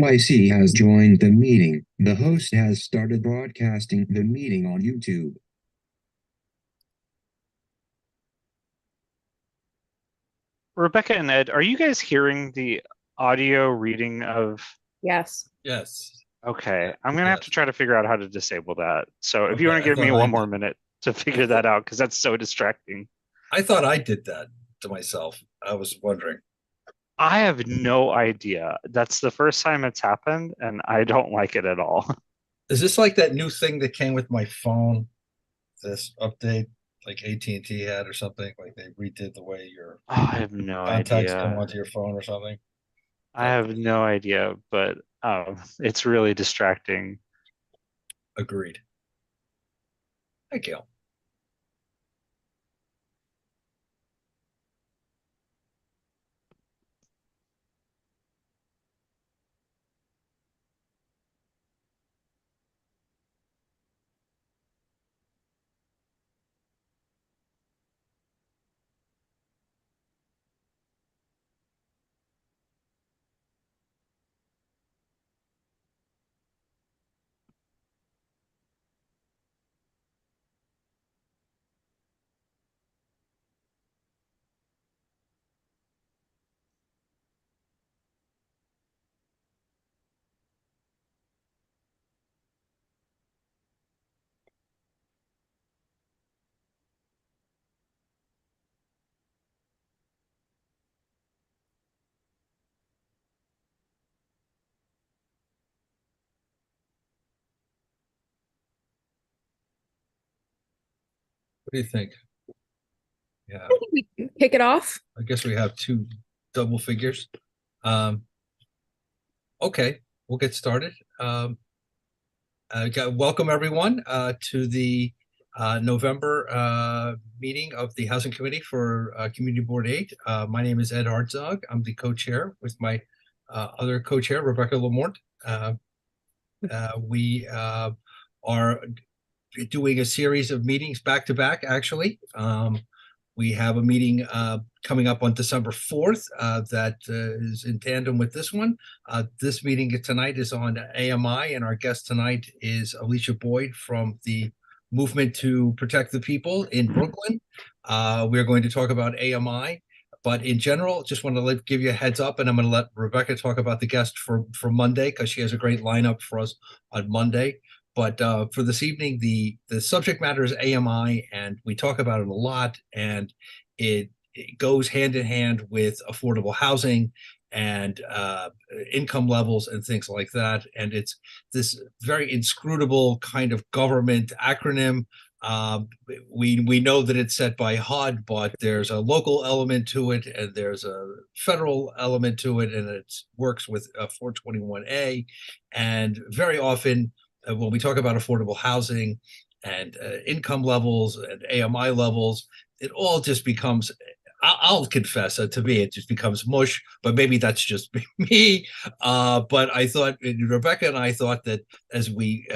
YC has joined the meeting. The host has started broadcasting the meeting on YouTube. Rebecca and Ed, are you guys hearing the audio reading of? Yes. Yes. Okay, I'm gonna have Yes. to try to figure out how to disable that. So if you Okay, want to I give me thought I one more did. minute to figure that out, because that's so distracting. I thought I did that to myself. I was wondering. I have no idea. That's the first time it's happened, and I don't like it at all. Is this like that new thing that came with my phone? This update, like AT&T had or something? Like they redid the way your Oh, I have no contacts come idea. onto your phone or something? I have no idea, but it's really distracting. Agreed. Thank you. What do you think? Yeah, I think we can kick it off. I guess we have two double figures. Um, okay, we'll get started. Welcome everyone to the November meeting of the Housing Committee for Community Board 8. My name is Ed Hartzog. I'm the co-chair with my other co-chair, Rebecca Lamort. We are doing a series of meetings back to back, actually. We have a meeting coming up on December 4th that is in tandem with this one. This meeting tonight is on AMI, and our guest tonight is Alicia Boyd from the Movement to Protect the People in Brooklyn. We're going to talk about AMI, but in general, just want to give you a heads up, and I'm going to let Rebecca talk about the guest for Monday, because she has a great lineup for us on Monday. But for this evening, the subject matter is AMI, and we talk about it a lot, and it goes hand in hand with affordable housing and income levels and things like that. And it's this very inscrutable kind of government acronym. We know that it's set by HUD, but there's a local element to it, and there's a federal element to it, and it works with 421A. And very often, when we talk about affordable housing and income levels and AMI levels, it all just becomes, I'll confess, to me, it just becomes mush, but maybe that's just me. But I thought, Rebecca and I thought that as we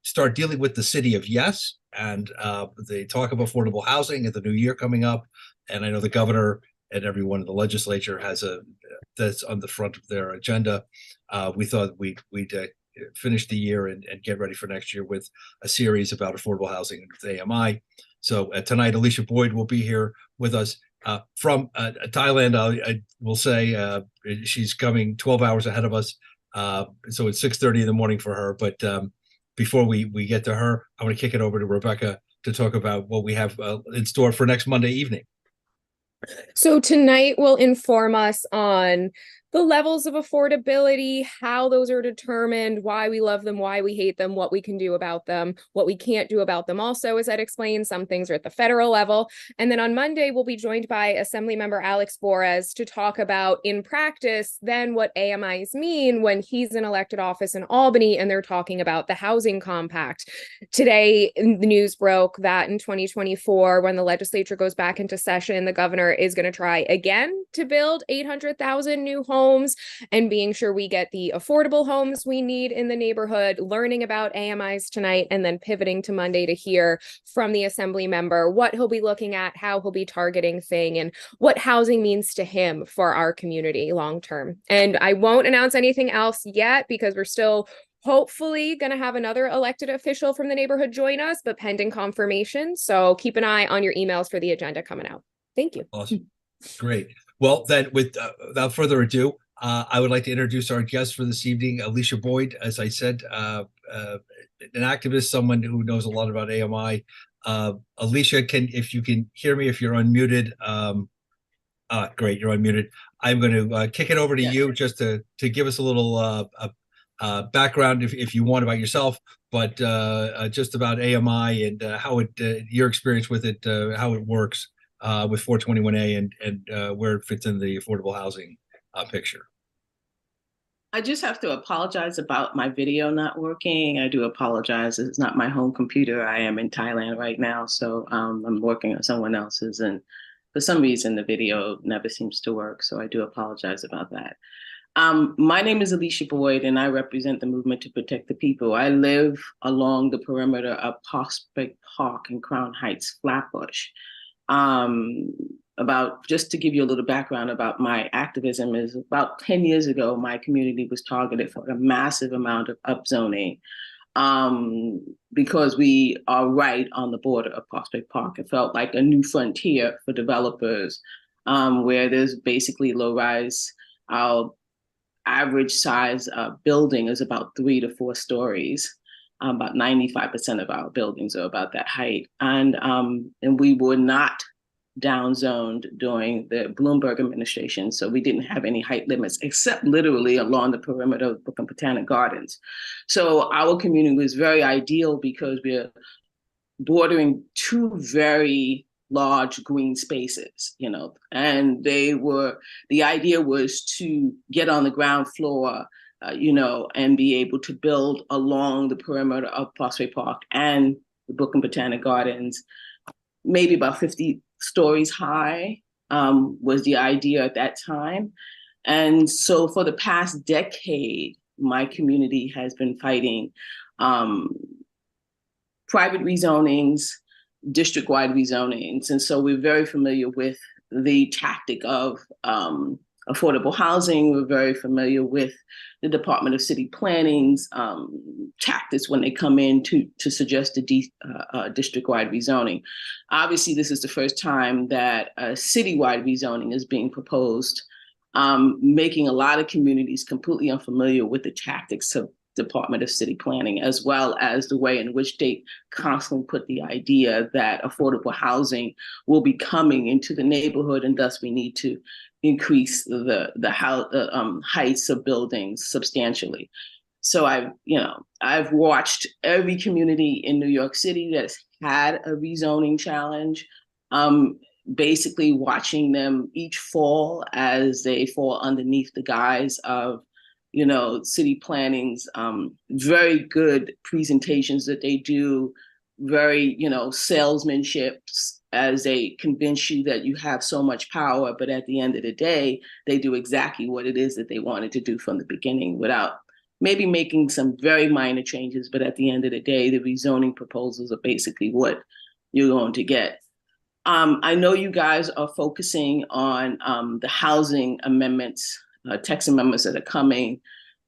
start dealing with the city of yes, and the talk of affordable housing at the new year coming up, and I know the governor and everyone in the legislature has that's on the front of their agenda, we thought we'd finish the year and get ready for next year with a series about affordable housing with AMI. So tonight, Alicia Boyd will be here with us from Thailand. I will say she's coming 12 hours ahead of us. So it's 6:30 in the morning for her. But before we get to her, I want to kick it over to Rebecca to talk about what we have in store for next Monday evening. So tonight will inform us on the levels of affordability, how those are determined, why we love them, why we hate them, what we can do about them, what we can't do about them. Also, as Ed explained, some things are at the federal level. And then on Monday, we'll be joined by Assemblymember Alex Flores to talk about, in practice, then what AMIs mean when he's in elected office in Albany and they're talking about the housing compact. Today, the news broke that in 2024, when the legislature goes back into session, the governor is going to try again to build 800,000 new homes homes and being sure we get the affordable homes we need in the neighborhood, learning about AMIs tonight, and then pivoting to Monday to hear from the assembly member what he'll be looking at, how he'll be targeting thing, and what housing means to him for our community long term. And I won't announce anything else yet because we're still hopefully going to have another elected official from the neighborhood join us, but pending confirmation. So keep an eye on your emails for the agenda coming out. Thank you. Awesome. Great. Well, then without further ado, I would like to introduce our guest for this evening, Alicia Boyd. As I said, an activist, someone who knows a lot about AMI. Alicia, if you can hear me, if you're unmuted, great, you're unmuted. I'm going to kick it over to you just to give us a little background, if you want, about yourself, but just about AMI and how your experience with it, how it works with 421A and where it fits in the affordable housing picture. I just have to apologize about my video not working. I do apologize. It's not my home computer. I am in Thailand right now, so I'm working on someone else's, and for some reason the video never seems to work. So I do apologize about that. My name is Alicia Boyd, and I represent the Movement to Protect the People. I live along the perimeter of Prospect Park and Crown Heights, Flatbush. Just to give you a little background about my activism, is about 10 years ago, my community was targeted for a massive amount of upzoning because we are right on the border of Prospect Park. It felt like a new frontier for developers, where there's basically low-rise. Our average size building is about 3 to 4 stories. About 95% of our buildings are about that height. And we were not downzoned during the Bloomberg administration. So we didn't have any height limits, except literally along the perimeter of Brooklyn Botanic Gardens. So our community was very ideal because we're bordering 2 very large green spaces, and the idea was to get on the ground floor, and be able to build along the perimeter of Prospect Park and the Brooklyn Botanic Gardens, maybe about 50 stories high, was the idea at that time. And so for the past decade, my community has been fighting private rezonings, district-wide rezonings. And so we're very familiar with the tactic of affordable housing. We're very familiar with the Department of City Planning's tactics when they come in to suggest a district-wide rezoning. Obviously, this is the first time that a citywide rezoning is being proposed, making a lot of communities completely unfamiliar with the tactics of Department of City Planning, as well as the way in which they constantly put the idea that affordable housing will be coming into the neighborhood, and thus we need to increase the heights of buildings substantially. So I've watched every community in New York City that has had a rezoning challenge, basically watching them each fall as they fall underneath the guise of city planning's very good presentations that they do, very, salesmanship, as they convince you that you have so much power, but at the end of the day, they do exactly what it is that they wanted to do from the beginning without maybe making some very minor changes. But at the end of the day, the rezoning proposals are basically what you're going to get. I know you guys are focusing on the housing amendments, text amendments that are coming,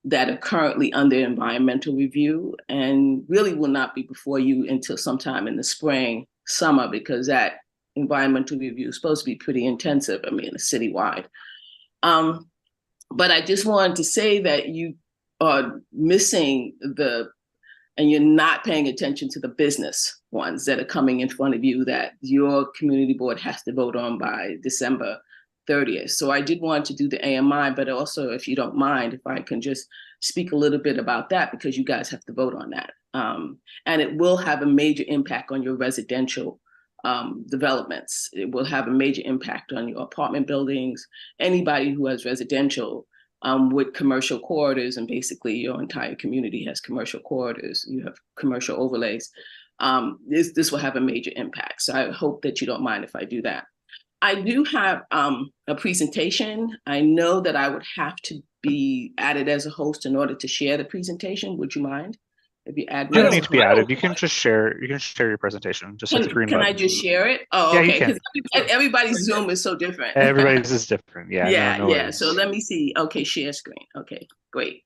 that are currently under environmental review, and really will not be before you until sometime in the spring, summer, because that environmental review is supposed to be pretty intensive. I mean, it's citywide. But I just wanted to say that you are missing and you're not paying attention to the business ones that are coming in front of you that your community board has to vote on by December 30th. So I did want to do the AMI, but also, if you don't mind, if I can just speak a little bit about that, because you guys have to vote on that. And it will have a major impact on your residential developments. It will have a major impact on your apartment buildings, anybody who has residential with commercial corridors, and basically your entire community has commercial corridors, you have commercial overlays. This will have a major impact. So I hope that you don't mind if I do that. I do have a presentation. I know that I would have to be added as a host in order to share the presentation. Would you mind if you add me You don't as a need to be host? added. You can just share. You can share your presentation. Just hit the green Can I button. just share it? Oh, Yeah, you okay. can. Because everybody's Zoom is so different. Everybody's is different. Yeah, Yeah, no yeah. worries. So let me see. Okay, share screen. Okay, great.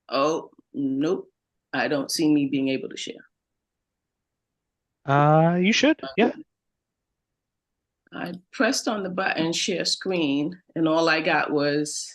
Oh, nope. I don't see me being able to share. You should. Yeah. I pressed on the button share screen, and all I got was,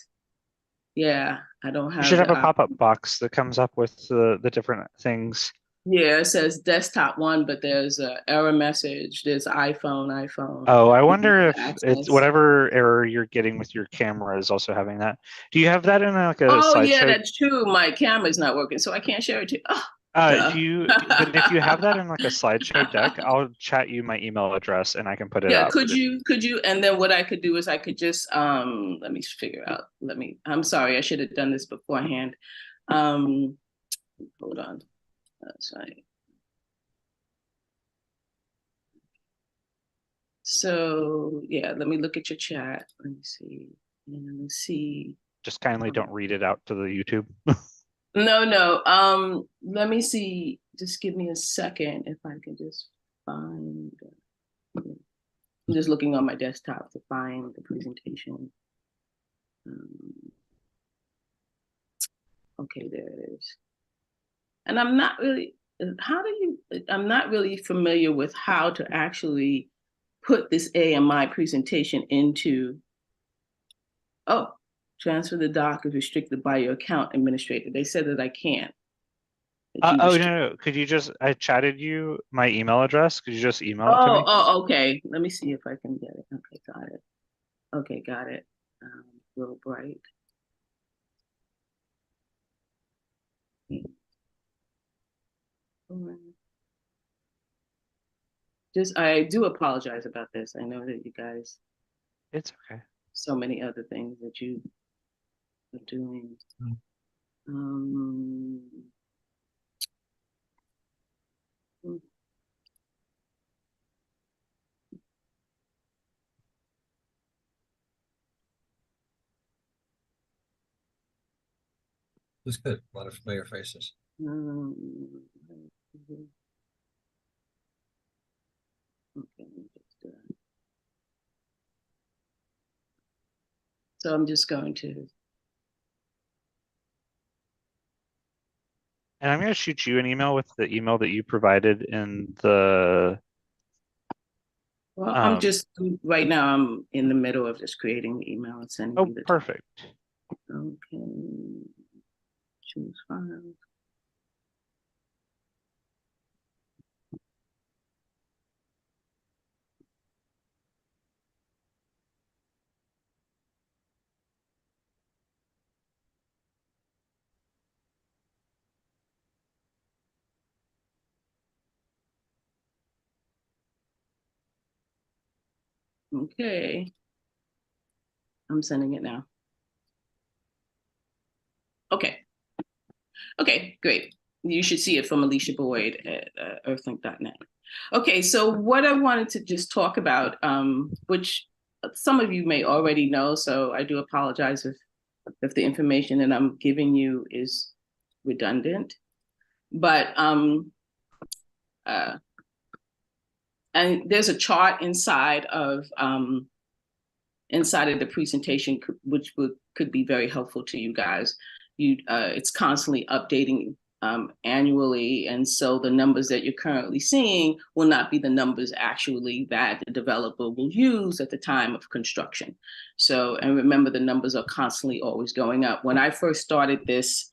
yeah, I don't You have should have the a pop-up box that comes up with the different things. Yeah, it says desktop one, but there's a error message. There's iPhone. Oh, I wonder if it's Access. whatever error you're getting with your camera is also having that. Do you have that in like a Oh yeah, slideshow? that's true. My camera's not working, so I can't share it to you. Oh, If you, but if you have that in like a slideshow deck, I'll chat you my email address and I can put it yeah, up. could you, and then what I could do is I could just let me figure out. I'm sorry, I should have done this beforehand. Hold on. That's right. So yeah, let me look at your chat. Let me see. And let's see. Just kindly don't read it out to the YouTube. No. Let me see. Just give me a second if I can just find. I'm just looking on my desktop to find the presentation. Okay, there it is. And I'm not really. I'm not really familiar with how to actually put this AMI presentation into. Oh, transfer the doc is restricted by your account administrator. They said that I can't. No. Could you just, I chatted you my email address. Could you just email it to me? Oh, okay. Let me see if I can get it. Okay, got it. Okay, got it. Little bright. Just, I do apologize about this. I know that you guys, It's okay. so many other things that you are doing. It's good. A lot of familiar faces. Okay, so I'm just going to. And I'm going to shoot you an email with the email that you provided in the. Well, I'm just right now. I'm in the middle of just creating the email and sending. Oh, you the perfect. Okay. Choose file. Okay. I'm sending it now. Okay. Okay, great. You should see it from Alicia Boyd at earthlink.net. Okay, so what I wanted to just talk about, which some of you may already know, so I do apologize if the information that I'm giving you is redundant. But and there's a chart inside of the presentation, which could be very helpful to you guys. It's constantly updating annually, and so the numbers that you're currently seeing will not be the numbers actually that the developer will use at the time of construction. So, and remember, the numbers are constantly always going up. When I first started this,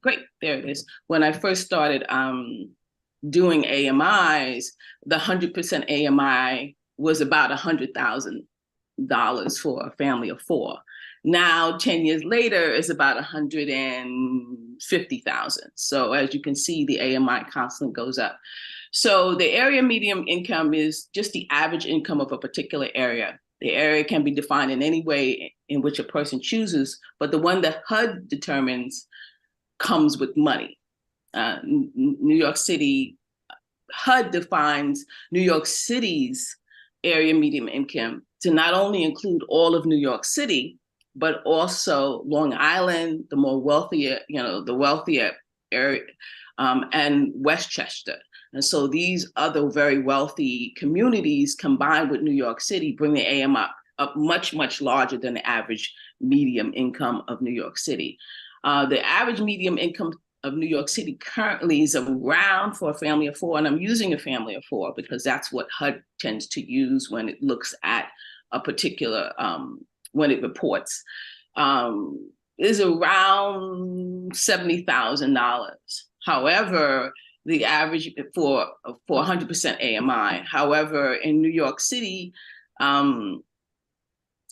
great, there it is. When I first started doing AMIs, the 100% AMI was about $100,000 for a family of four. Now, 10 years later, it's about 150,000. So as you can see, the AMI constantly goes up. So the area median income is just the average income of a particular area. The area can be defined in any way in which a person chooses, but the one that HUD determines comes with money. New York City, HUD defines New York City's area median income to not only include all of New York City, but also Long Island, the more wealthier, the wealthier area, and Westchester. And so these other very wealthy communities combined with New York City bring the AMI up much, much larger than the average median income of New York City. The average median income of New York City currently is around, for a family of four, and I'm using a family of four because that's what HUD tends to use when it looks at a particular, when it reports, is around $70,000. However, the average for 100% AMI. However, in New York City,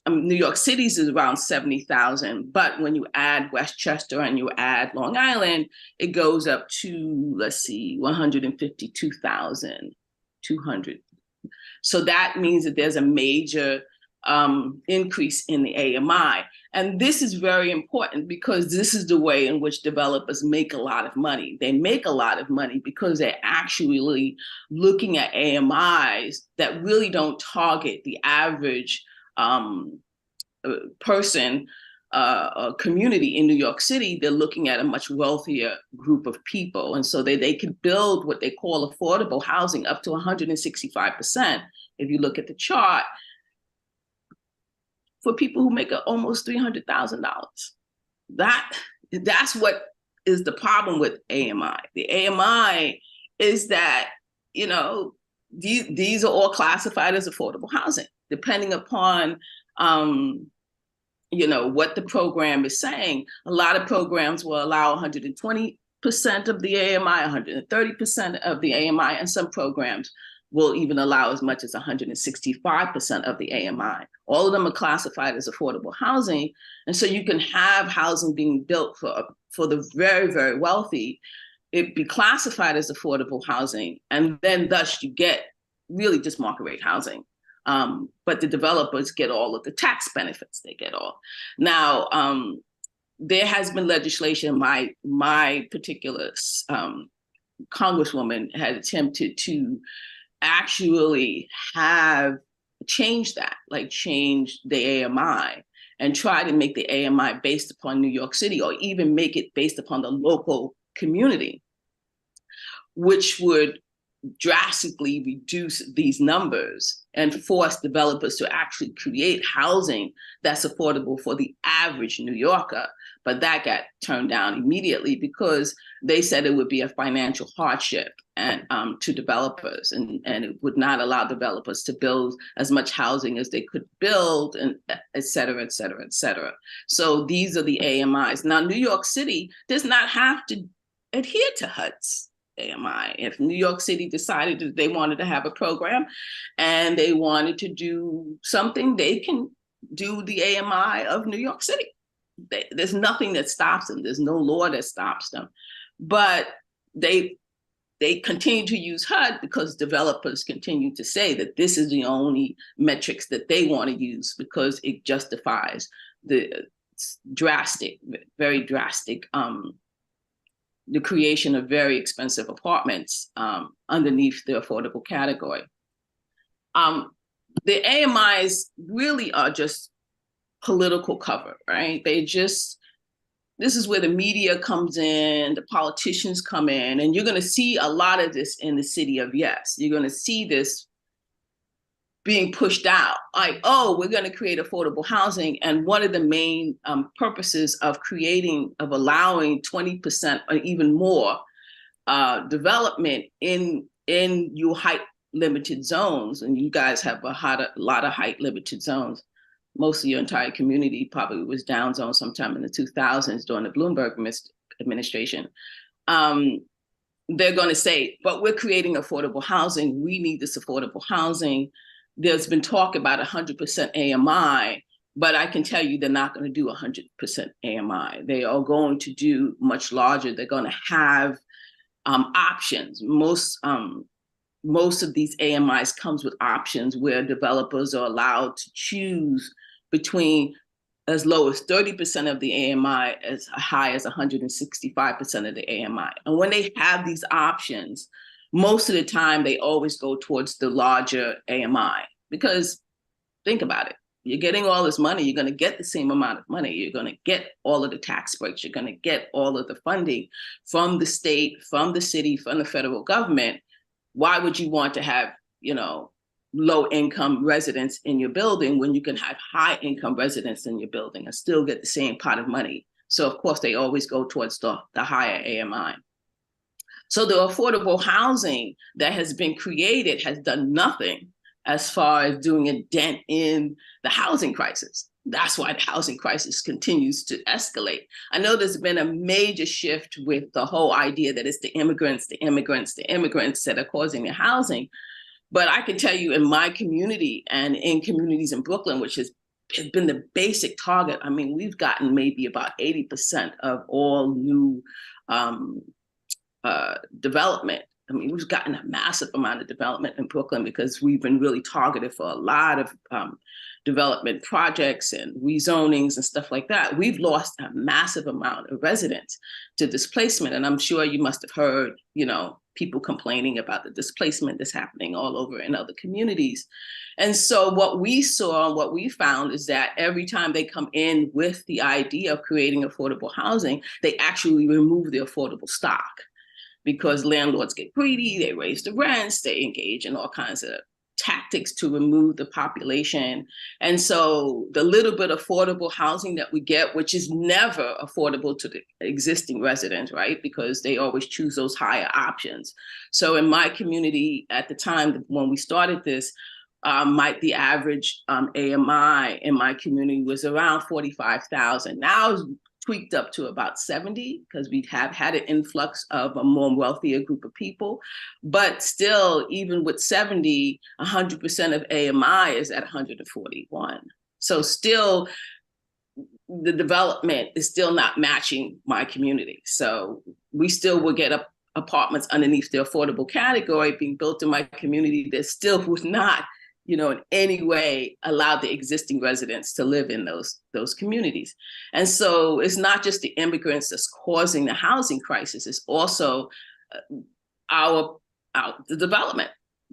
New York City's is around 70,000, but when you add Westchester and you add Long Island, it goes up to, let's see, 152,200. So that means that there's a major increase in the AMI. And this is very important because this is the way in which developers make a lot of money. They make a lot of money because they're actually looking at AMIs that really don't target the average person, community in New York City. They're looking at a much wealthier group of people. And so they can build what they call affordable housing up to 165%. If you look at the chart, for people who make almost $300,000. That's what is the problem with AMI. The AMI is that, these are all classified as affordable housing, depending upon, what the program is saying. A lot of programs will allow 120% of the AMI, 130% of the AMI, and some programs will even allow as much as 165% of the AMI. All of them are classified as affordable housing. And so you can have housing being built for the very, very wealthy. It be classified as affordable housing. And then thus you get really just market rate housing. But the developers get all of the tax benefits. They get all. Now, there has been legislation, my particular congresswoman had attempted to actually have change that, like change the AMI and try to make the AMI based upon New York City, or even make it based upon the local community, which would drastically reduce these numbers and force developers to actually create housing that's affordable for the average New Yorker. But that got turned down immediately because they said it would be a financial hardship and to developers, and it would not allow developers to build as much housing as they could build, and et cetera, et cetera, et cetera. So these are the AMIs. Now, New York City does not have to adhere to HUD's AMI. If New York City decided that they wanted to have a program and they wanted to do something, they can do the AMI of New York City. There's nothing that stops them. There's no law that stops them. But they continue to use HUD because developers continue to say that this is the only metrics that they want to use because it justifies the drastic, very drastic, the creation of very expensive apartments underneath the affordable category. The AMIs really are just political cover, right? This is where the media comes in, the politicians come in, and you're going to see a lot of this in the city of Yes. You're going to see this being pushed out, like, oh, we're going to create affordable housing. And one of the main purposes of allowing 20% or even more development in your height limited zones, and you guys have a lot of height limited zones. Most of your entire community probably was down zone sometime in the 2000s during the Bloomberg administration. They're going to say, but we're creating affordable housing. We need this affordable housing. There's been talk about 100% AMI, but I can tell you they're not going to do 100% AMI. They are going to do much larger. They're going to have options. Most of these AMIs comes with options where developers are allowed to choose between as low as 30% of the AMI, as high as 165% of the AMI. And when they have these options, most of the time they always go towards the larger AMI. Because think about it. You're getting all this money. You're going to get the same amount of money. You're going to get all of the tax breaks. You're going to get all of the funding from the state, from the city, from the federal government. Why would you want to have, low income residents in your building when you can have high income residents in your building and still get the same pot of money? So of course they always go towards the higher AMI. So the affordable housing that has been created has done nothing as far as doing a dent in the housing crisis. That's why the housing crisis continues to escalate. I know there's been a major shift with the whole idea that it's the immigrants that are causing the housing. But I can tell you in my community and in communities in Brooklyn, which has been the basic target, I mean, we've gotten maybe about 80% of all new development. I mean, we've gotten a massive amount of development in Brooklyn because we've been really targeted for a lot of development projects and rezonings and stuff like that. We've lost a massive amount of residents to displacement. And I'm sure you must have heard, people complaining about the displacement that's happening all over in other communities. And so what we saw and what we found is that every time they come in with the idea of creating affordable housing, they actually remove the affordable stock. Because landlords get greedy, they raise the rents, they engage in all kinds of tactics to remove the population. And so the little bit of affordable housing that we get, which is never affordable to the existing residents, right? Because they always choose those higher options. So in my community at the time when we started this, the average AMI in my community was around 45,000. Now it's tweaked up to about 70 because we have had an influx of a more wealthier group of people. But still, even with 70, 100% of AMI is at 141. So still, the development is still not matching my community. So we still will get apartments underneath the affordable category being built in my community that still would not in any way allowed the existing residents to live in those communities. And so it's not just the immigrants that's causing the housing crisis, it's also the development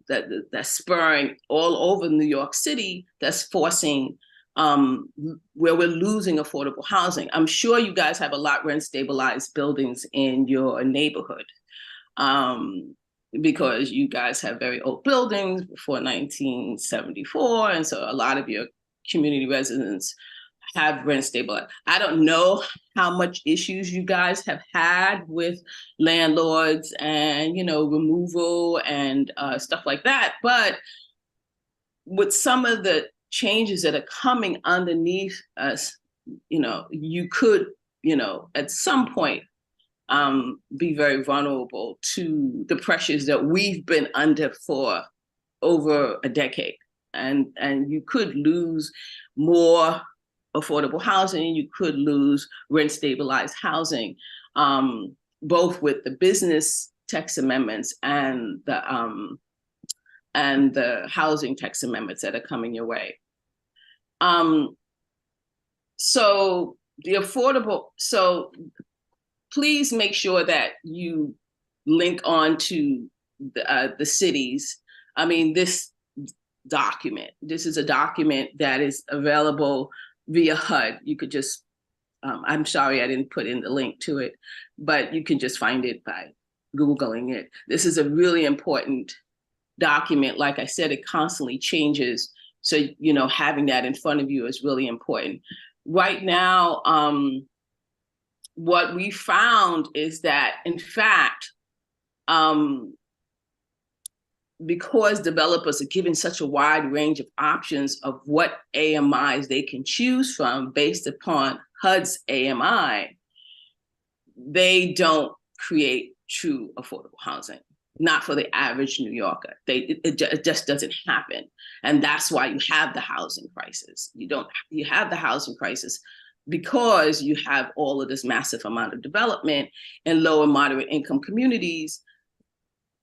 that's spurring all over New York City, that's forcing where we're losing affordable housing. I'm sure you guys have a lot rent stabilized buildings in your neighborhood. Because you guys have very old buildings before 1974. And so a lot of your community residents have rent stabilized. I don't know how much issues you guys have had with landlords and, removal and stuff like that. But with some of the changes that are coming underneath us, you could, at some point, be very vulnerable to the pressures that we've been under for over a decade. And you could lose more affordable housing, you could lose rent stabilized housing, both with the business tax amendments and the housing tax amendments that are coming your way. Please make sure that you link on to the cities. I mean, this is a document that is available via HUD. You could just, I'm sorry I didn't put in the link to it, but you can just find it by Googling it. This is a really important document. Like I said, it constantly changes. So, having that in front of you is really important. Right now, what we found is that, in fact, because developers are given such a wide range of options of what AMIs they can choose from based upon HUD's AMI, they don't create true affordable housing, not for the average New Yorker. It just doesn't happen. And that's why you have the housing crisis. You have the housing crisis because you have all of this massive amount of development in low and moderate income communities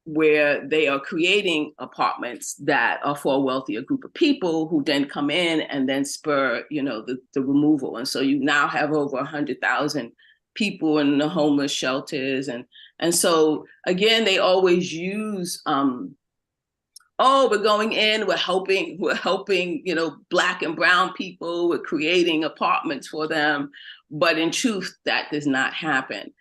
where they are creating apartments that are for a wealthier group of people who then come in and then spur, the removal. And so you now have over 100,000 people in the homeless shelters. And so again, they always use oh, we're going in, we're helping, you know, Black and brown people, we're creating apartments for them. But in truth, that does not happen.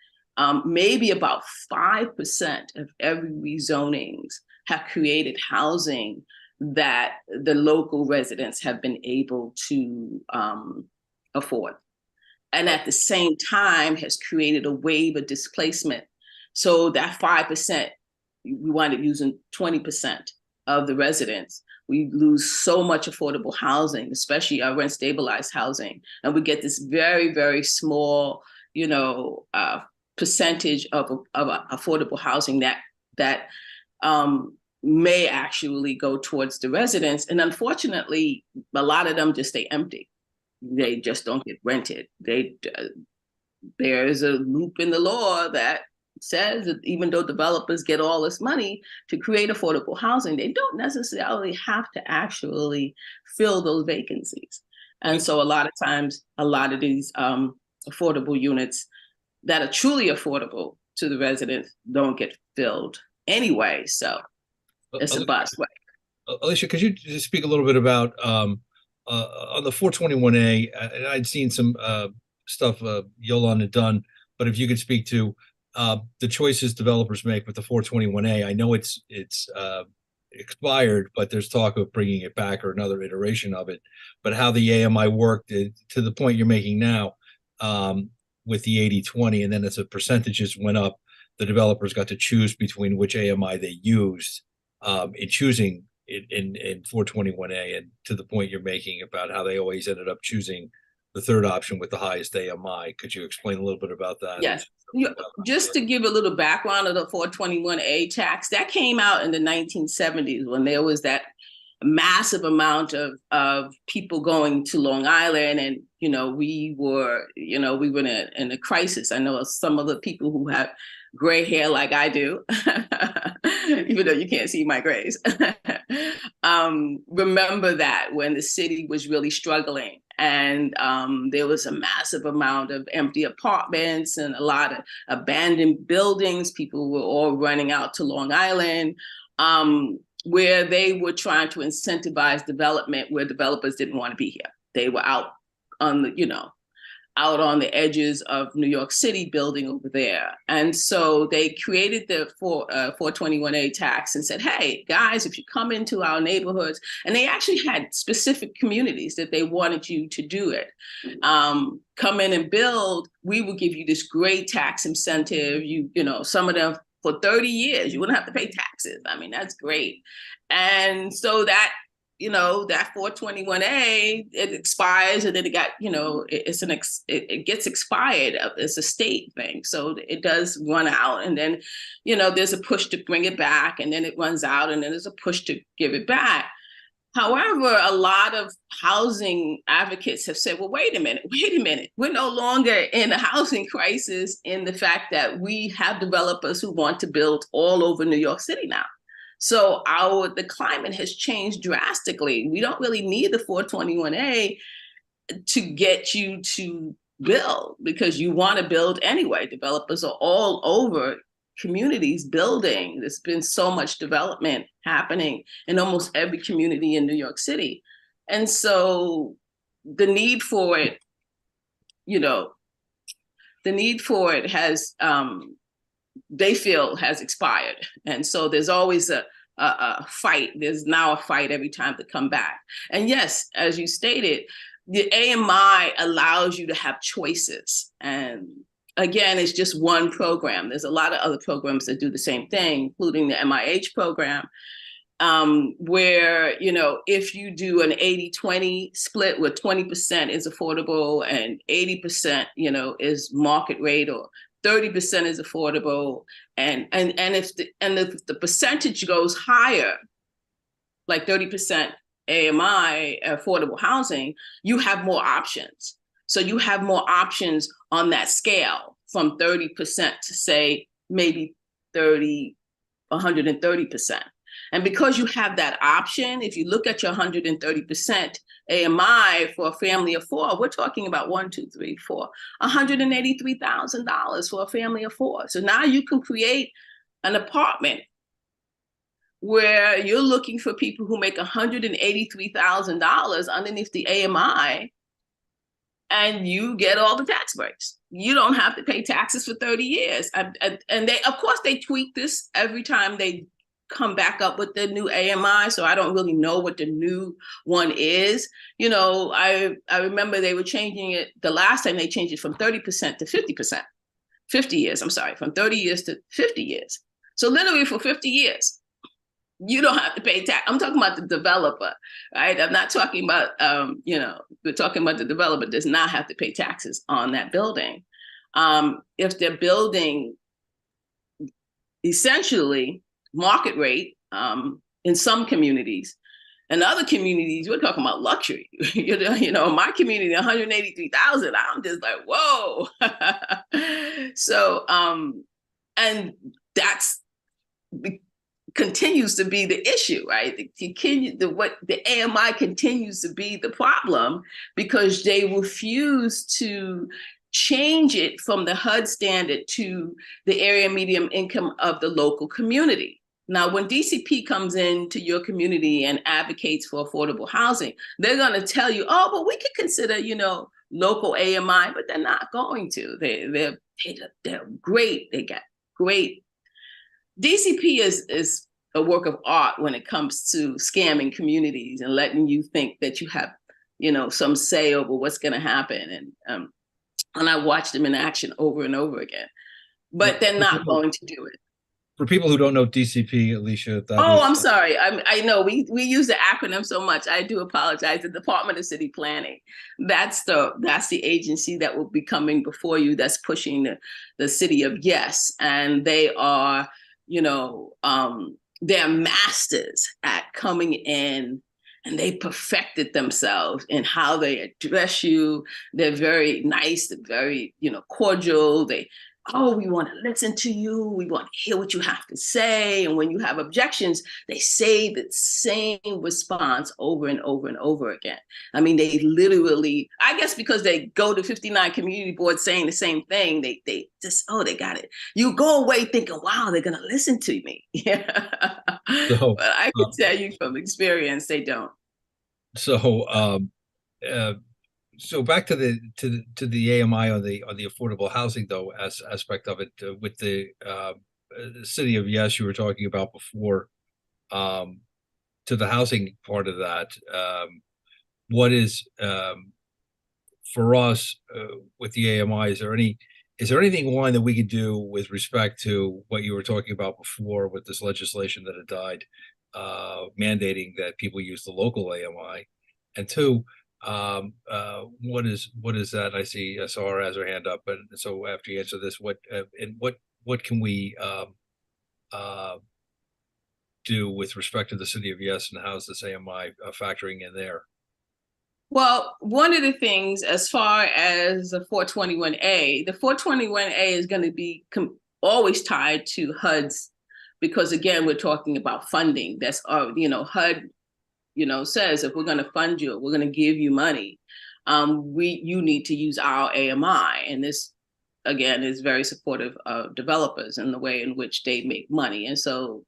Maybe about 5% of every rezonings have created housing that the local residents have been able to afford. And at the same time has created a wave of displacement. So that 5%, we wind up using 20% of the residents. We lose so much affordable housing, especially our rent stabilized housing. And we get this very, very small, you know, percentage of affordable housing that may actually go towards the residents. And unfortunately, a lot of them just stay empty. They just don't get rented. There's a loop in the law that says that even though developers get all this money to create affordable housing, they don't necessarily have to actually fill those vacancies. And so a lot of times, a lot of these affordable units that are truly affordable to the residents don't get filled anyway. So it's a bust. Alicia, could you just speak a little bit about on the 421A? And I'd seen some stuff Yolanda had done, but if you could speak to the choices developers make with the 421A. I know it's expired, but there's talk of bringing it back or another iteration of it. But how the AMI worked to the point you're making now with the 80/20, and then as the percentages went up, the developers got to choose between which AMI they used in choosing in 421A, and to the point you're making about how they always ended up choosing the third option with the highest AMI. Could you explain a little bit about that? Yes. Just to give a little background of the 421A tax, that came out in the 1970s when there was that massive amount of people going to Long Island, and we were in a crisis. I know some of the people who have gray hair like I do, even though you can't see my grays, remember that when the city was really struggling, and there was a massive amount of empty apartments and a lot of abandoned buildings. People were all running out to Long Island, where they were trying to incentivize development where developers didn't want to be here. They were out on the edges of New York City building over there. And so they created the 421A tax and said, hey, guys, if you come into our neighborhoods, and they actually had specific communities that they wanted you to do it. Come in and build, we will give you this great tax incentive. Some of them for 30 years, you wouldn't have to pay taxes. I mean, that's great. And so that 421A, it expires, and then it got, it gets expired. It's a state thing. So it does run out, and then, there's a push to bring it back, and then it runs out, and then there's a push to give it back. However, a lot of housing advocates have said, well, wait a minute. We're no longer in a housing crisis in the fact that we have developers who want to build all over New York City now. So the climate has changed drastically. We don't really need the 421A to get you to build, because you want to build anyway. Developers are all over communities building. There's been so much development happening in almost every community in New York City. And so the need for it, has, they feel has expired. And so there's always a fight. There's now a fight every time they come back. And yes, as you stated, the AMI allows you to have choices. And again, it's just one program. There's a lot of other programs that do the same thing, including the MIH program, where, if you do an 80-20 split where 20% is affordable and 80%, is market rate, or 30% is affordable, and if the percentage goes higher, like 30% AMI, affordable housing, you have more options. So you have more options on that scale from 30% to say maybe 130%. And because you have that option, if you look at your 130% AMI for a family of four, we're talking about $183,000 for a family of four. So now you can create an apartment where you're looking for people who make $183,000 underneath the AMI, and you get all the tax breaks. You don't have to pay taxes for 30 years. And they, of course, they tweak this every time they come back up with the new AMI. So I don't really know what the new one is. You know, I remember they were changing it the last time. They changed it from 30% to 50%. 50 years, I'm sorry, from 30 years to 50 years. So literally for 50 years, you don't have to pay tax. I'm talking about the developer, right? I'm not talking about, you know, we're talking about the developer does not have to pay taxes on that building. If they're building essentially market rate in some communities, and other communities, we're talking about luxury. You know, my community, 183,000. I'm just like, whoa. So, and that's continues to be the issue, right? The AMI continues to be the problem because they refuse to change it from the HUD standard to the area median income of the local community. Now, when DCP comes into your community and advocates for affordable housing, they're going to tell you, oh, but we could consider, you know, local AMI, but they're not going to. They're great. They got great. DCP is a work of art when it comes to scamming communities and letting you think that you have, you know, some say over what's going to happen. And I watched them in action over and over again, but they're not going to do it. For people who don't know DCP, Alicia, I'm sorry. I know we use the acronym so much. I do apologize. The Department of City Planning. That's the agency that will be coming before you. That's pushing the city of yes, and they are, you know, they're masters at coming in, and they perfected themselves in how they address you. They're very nice. They're very, you know, cordial. We want to listen to you. We want to hear what you have to say. And when you have objections, they say the same response over and over and over again. I mean, they literally, I guess because they go to 59 community boards saying the same thing, they just, they got it. You go away thinking, wow, they're going to listen to me. Yeah. So, but I can tell you from experience, they don't. So back to the AMI on the affordable housing though aspect of it with the city of yes you were talking about before, to the housing part of that, what is for us with the AMI, is there anything one that we could do with respect to what you were talking about before with this legislation that had died, mandating that people use the local AMI, and two, what is that? I see SR has her hand up, but so after you answer this, what can we do with respect to the city of yes, and how's this AMI factoring in there? Well, one of the things as far as the 421A, the 421A is going to be always tied to HUD's, because again, we're talking about funding. That's HUD, says if we're going to fund you, we're going to give you money, you need to use our AMI. And this, again, is very supportive of developers and the way in which they make money. And so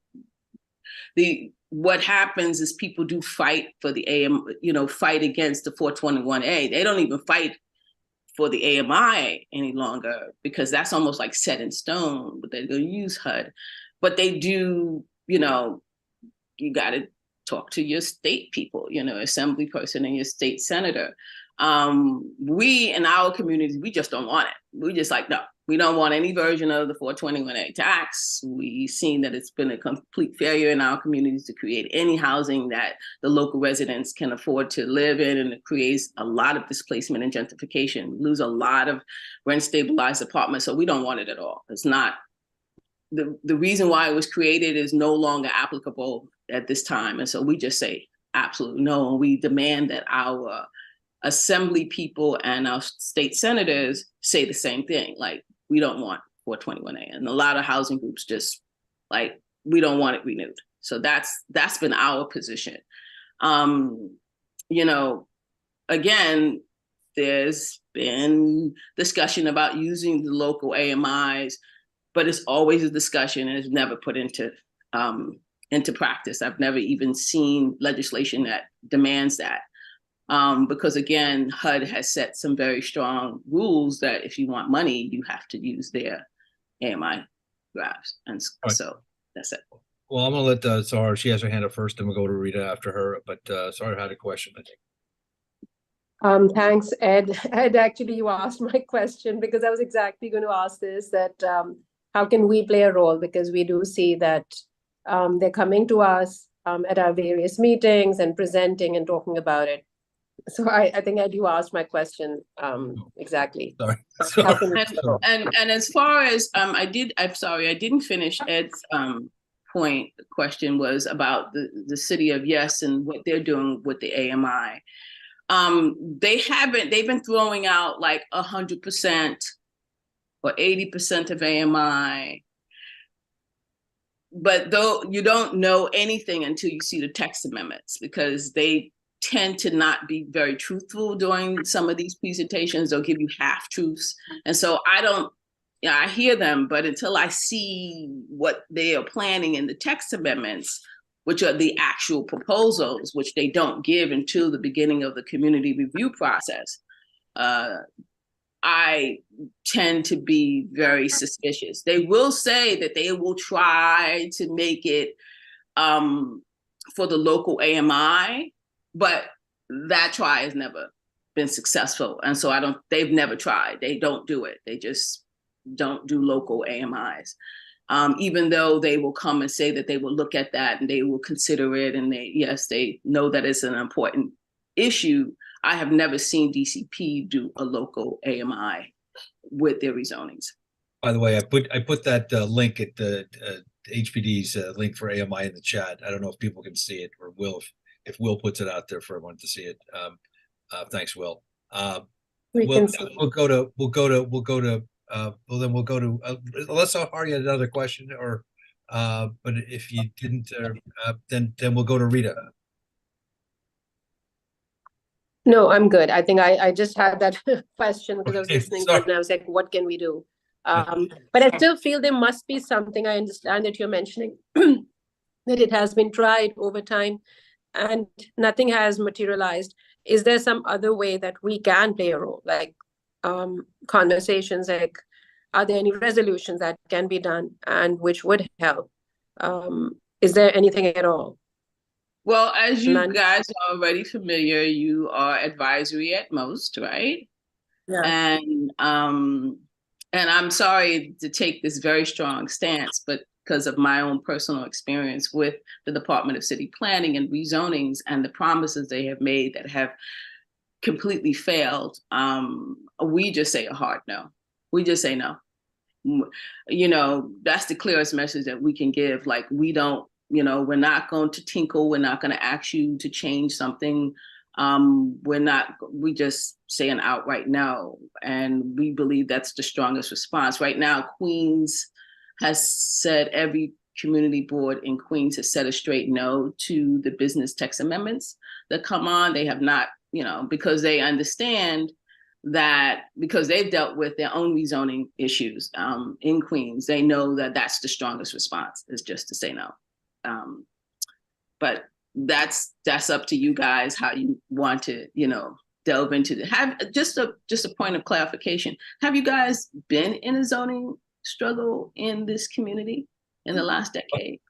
what happens is people do fight for the fight against the 421A. They don't even fight for the AMI any longer because that's almost like set in stone, but they're going to use HUD. But they do, you got to talk to your state people, assembly person and your state senator. We in our communities, we just don't want it. We just like, no, we don't want any version of the 421A tax. We've seen that it's been a complete failure in our communities to create any housing that the local residents can afford to live in, and it creates a lot of displacement and gentrification. We lose a lot of rent stabilized apartments, so we don't want it at all. It's not, the reason why it was created is no longer applicable at this time. And so we just say absolutely no. And we demand that our assembly people and our state senators say the same thing. Like, we don't want 421A. And a lot of housing groups just like, we don't want it renewed. So that's been our position. Again, there's been discussion about using the local AMIs, but it's always a discussion and it's never put into into practice. I've never even seen legislation that demands that. Because again, HUD has set some very strong rules that if you want money, you have to use their AMI graphs. And Right. so that's it. Well, I'm going to let Zara, she has her hand up first, and we'll go to Rita after her. But Zara had a question, I think. Thanks, Ed. Ed, actually, you asked my question because I was exactly going to ask this, that how can we play a role? Because we do see that they're coming to us at our various meetings and presenting and talking about it. So I think Ed, you asked my question exactly. Sorry. How can we And as far as I'm sorry, I didn't finish Ed's point. The question was about the city of Yes and what they're doing with the AMI. They've been throwing out like 100% or 80% of AMI, but though you don't know anything until you see the text amendments, because they tend to not be very truthful during some of these presentations. They'll give you half truths. And so I hear them, but until I see what they are planning in the text amendments, which are the actual proposals, which they don't give until the beginning of the community review process, I tend to be very suspicious. They will say that they will try to make it for the local AMI, but that try has never been successful. And so they've never tried. They don't do it. They just don't do local AMIs. Even though they will come and say that they will look at that and they will consider it. And they know that it's an important issue. I have never seen DCP do a local AMI with their rezonings. By the way, I put that link at the HPD's link for AMI in the chat. I don't know if people can see it, or Will, if Will puts it out there for everyone to see it. Thanks, Will. We'll go to unless I'll you had another question, or but if you didn't, then we'll go to Rita. No, I'm good. I think I just had that question because I was listening to it and I was like, what can we do? But I still feel there must be something. I understand that you're mentioning that it has been tried over time and nothing has materialized. Is there some other way that we can play a role, like conversations, like are there any resolutions that can be done and which would help? Is there anything at all? Well, as you guys are already familiar, you are advisory at most, right? Yeah. And I'm sorry to take this very strong stance, but because of my own personal experience with the Department of City Planning and rezonings and the promises they have made that have completely failed, we just say a hard no. We just say no. You know, that's the clearest message that we can give. Like, we don't, you know, we're not going to tinkle. We're not going to ask you to change something. We just say an outright no. And we believe that's the strongest response. Right now, Queens has said, every community board in Queens has said a straight no to the business text amendments that come on. They have not, you know, because they understand that because they've dealt with their own rezoning issues in Queens, they know that that's the strongest response, is just to say no. But that's up to you guys how you want to, you know, delve into it. Have just a point of clarification. Have you guys been in a zoning struggle in this community in the last decade?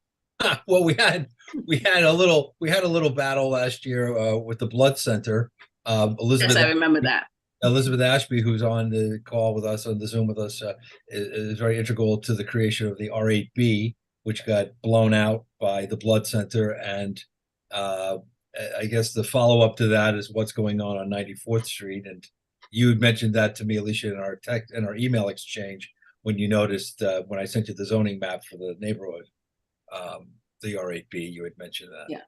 Well, we had a little battle last year with the blood center. Elizabeth, yes, I remember that. Elizabeth Ashby, who's on the call with us, on the Zoom with us, is very integral to the creation of the R8B, which got blown out by the blood center. And I guess the follow-up to that is what's going on 94th Street. And you had mentioned that to me, Alicia, in our email exchange, when you noticed when I sent you the zoning map for the neighborhood, the R8B, you had mentioned that. Yeah.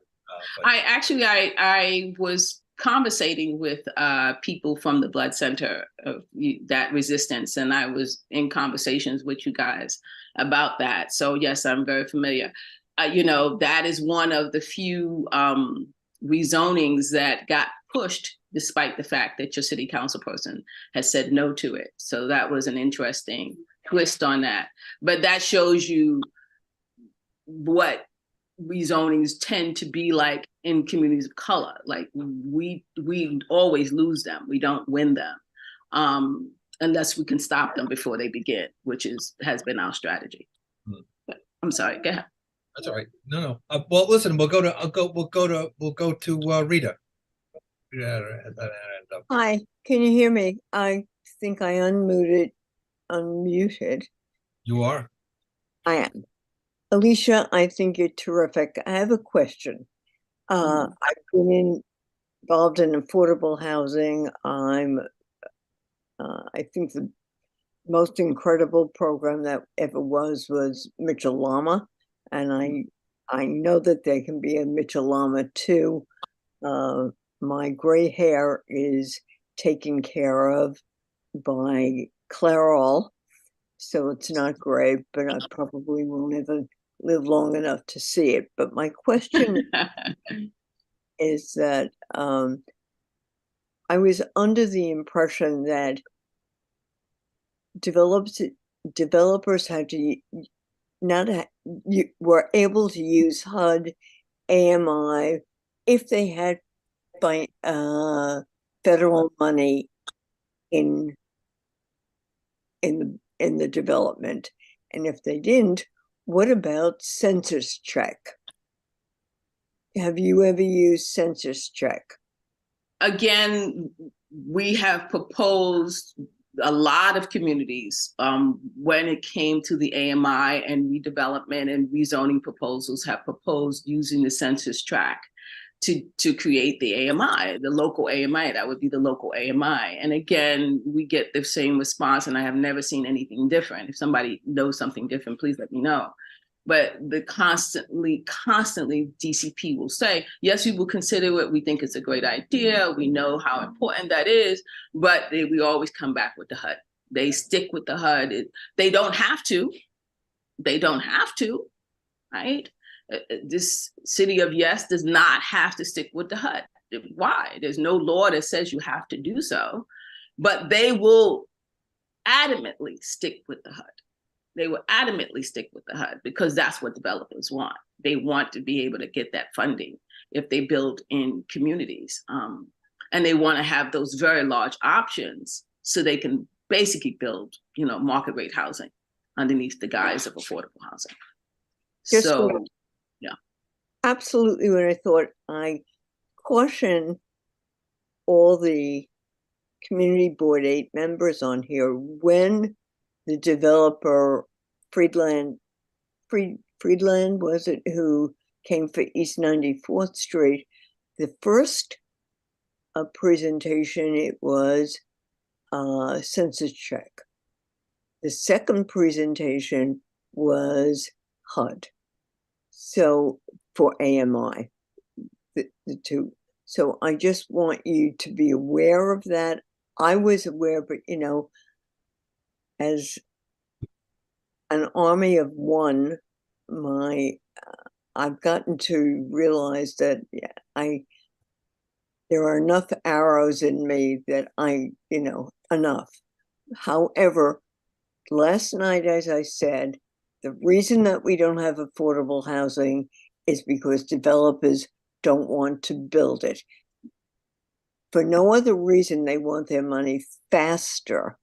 I was conversating with people from the blood center of that resistance, and I was in conversations with you guys about that. So yes, I'm very familiar. You know, that is one of the few rezonings that got pushed despite the fact that your city council person has said no to it. So that was an interesting twist on that. But that shows you what rezonings tend to be like in communities of color. Like we always lose them. We don't win them unless we can stop them before they begin, which has been our strategy. But I'm sorry. Go ahead. That's all right. No. Well, listen. We'll go to Rita. Hi, can you hear me? I think I unmuted. You are. I am. Alicia, I think you're terrific. I have a question. I've been involved in affordable housing. I think the most incredible program that ever was Mitchell Lama, and I know that there can be a Mitchell Lama too. My gray hair is taken care of by Clairol, so it's not gray, but I probably will never live long enough to see it. But my question is that I was under the impression that developers had to were able to use HUD, AMI if they had federal money in the development, and if they didn't, what about census check? Have you ever used census check? Again, we have proposed a lot of communities when it came to the AMI and redevelopment and rezoning proposals have proposed using the census tract to create the AMI, the local AMI. That would be the local AMI. And again, we get the same response, and I have never seen anything different. If somebody knows something different, please let me know. But the constantly DCP will say, yes, we will consider it. We think it's a great idea. We know how important that is, but we always come back with the HUD. They stick with the HUD. They don't have to. They don't have to, right? This city of yes does not have to stick with the HUD. Why? There's no law that says you have to do so, but they will adamantly stick with the HUD. They will adamantly stick with the HUD because that's what developers want. They want to be able to get that funding if they build in communities. And they want to have those very large options so they can basically build, market rate housing underneath the guise of affordable housing. Yeah. Absolutely what I thought. I caution all the community board 8 members on here when the developer Friedland was it, who came for East 94th Street, the first presentation, it was census check. The second presentation was HUD. So for AMI, the two. So I just want you to be aware of that. I was aware, but as an army of one, I've gotten to realize that there are enough arrows in me that enough. However, last night, as I said, the reason that we don't have affordable housing is because developers don't want to build it. For no other reason, they want their money faster.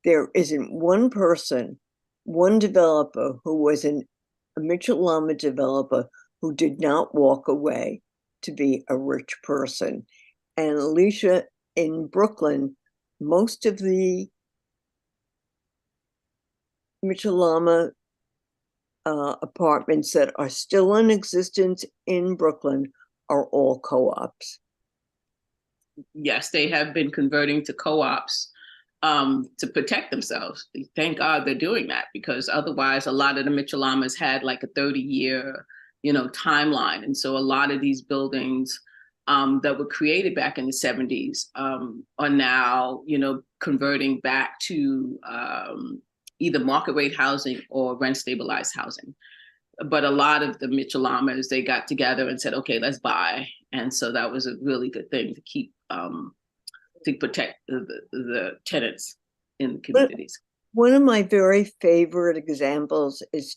There isn't one person, one developer who was a Mitchell Lama developer who did not walk away to be a rich person. And Alicia, in Brooklyn, most of the Mitchell Lama apartments that are still in existence in Brooklyn are all co-ops. Yes, they have been converting to co-ops to protect themselves. Thank God they're doing that, because otherwise a lot of the Mitchell Lamas had like a 30-year, timeline. And so a lot of these buildings that were created back in the 70s are now, converting back to either market rate housing or rent stabilized housing. But a lot of the Mitchell Lamas, they got together and said, okay, let's buy. And so that was a really good thing to keep, to protect the tenants in the communities. One of my very favorite examples is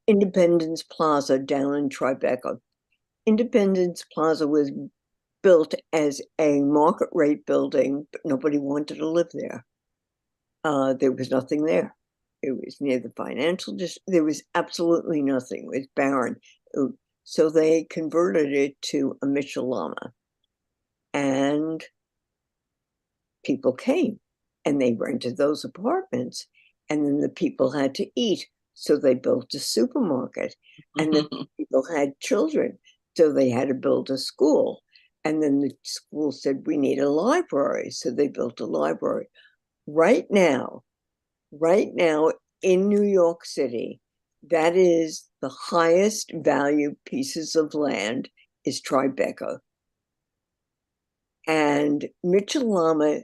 Independence Plaza down in Tribeca. Independence Plaza was built as a market rate building, but nobody wanted to live there. There was nothing there. It was near the financial district. There was absolutely nothing. It was barren. So they converted it to a Michelama. And people came and they rented those apartments. And then the people had to eat. So they built a supermarket. And then people had children. So they had to build a school. And then the school said, we need a library. So they built a library. Right now in New York City, that is the highest value pieces of land is Tribeca. And Michelama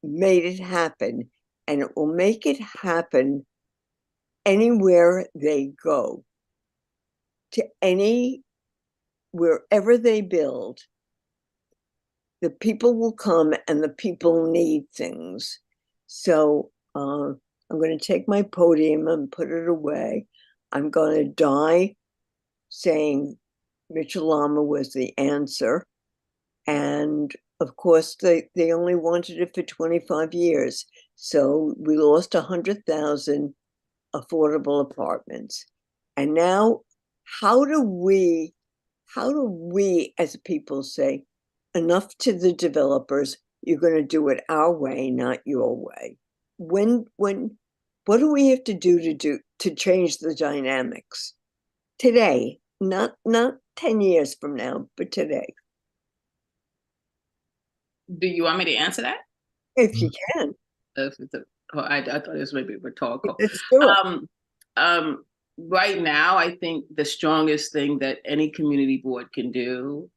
made it happen, and it will make it happen anywhere they go. Wherever they build, the people will come and the people need things. So I'm going to take my podium and put it away. I'm going to die saying Michelama was the answer. And of course, they only wanted it for 25 years. So we lost 100,000 affordable apartments. And now, how do we as people say, enough to the developers, you're going to do it our way, not your way? What do we have to do to change the dynamics today? Not 10 years from now, but today. Do you want me to answer that? If you can. I thought it was maybe rhetorical. Let's do it. Right now, I think the strongest thing that any community board can do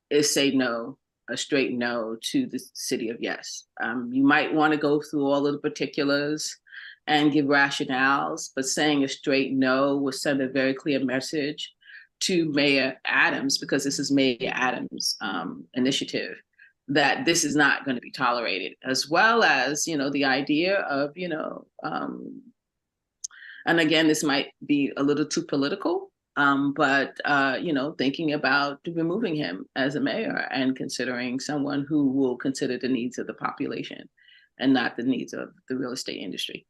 is say no, a straight no to the city of Yes. You might want to go through all of the particulars and give rationales, but saying a straight no will send a very clear message to Mayor Adams, because this is Mayor Adams' initiative, that this is not going to be tolerated, as well as, the idea of, and again, this might be a little too political, but thinking about removing him as a mayor and considering someone who will consider the needs of the population and not the needs of the real estate industry.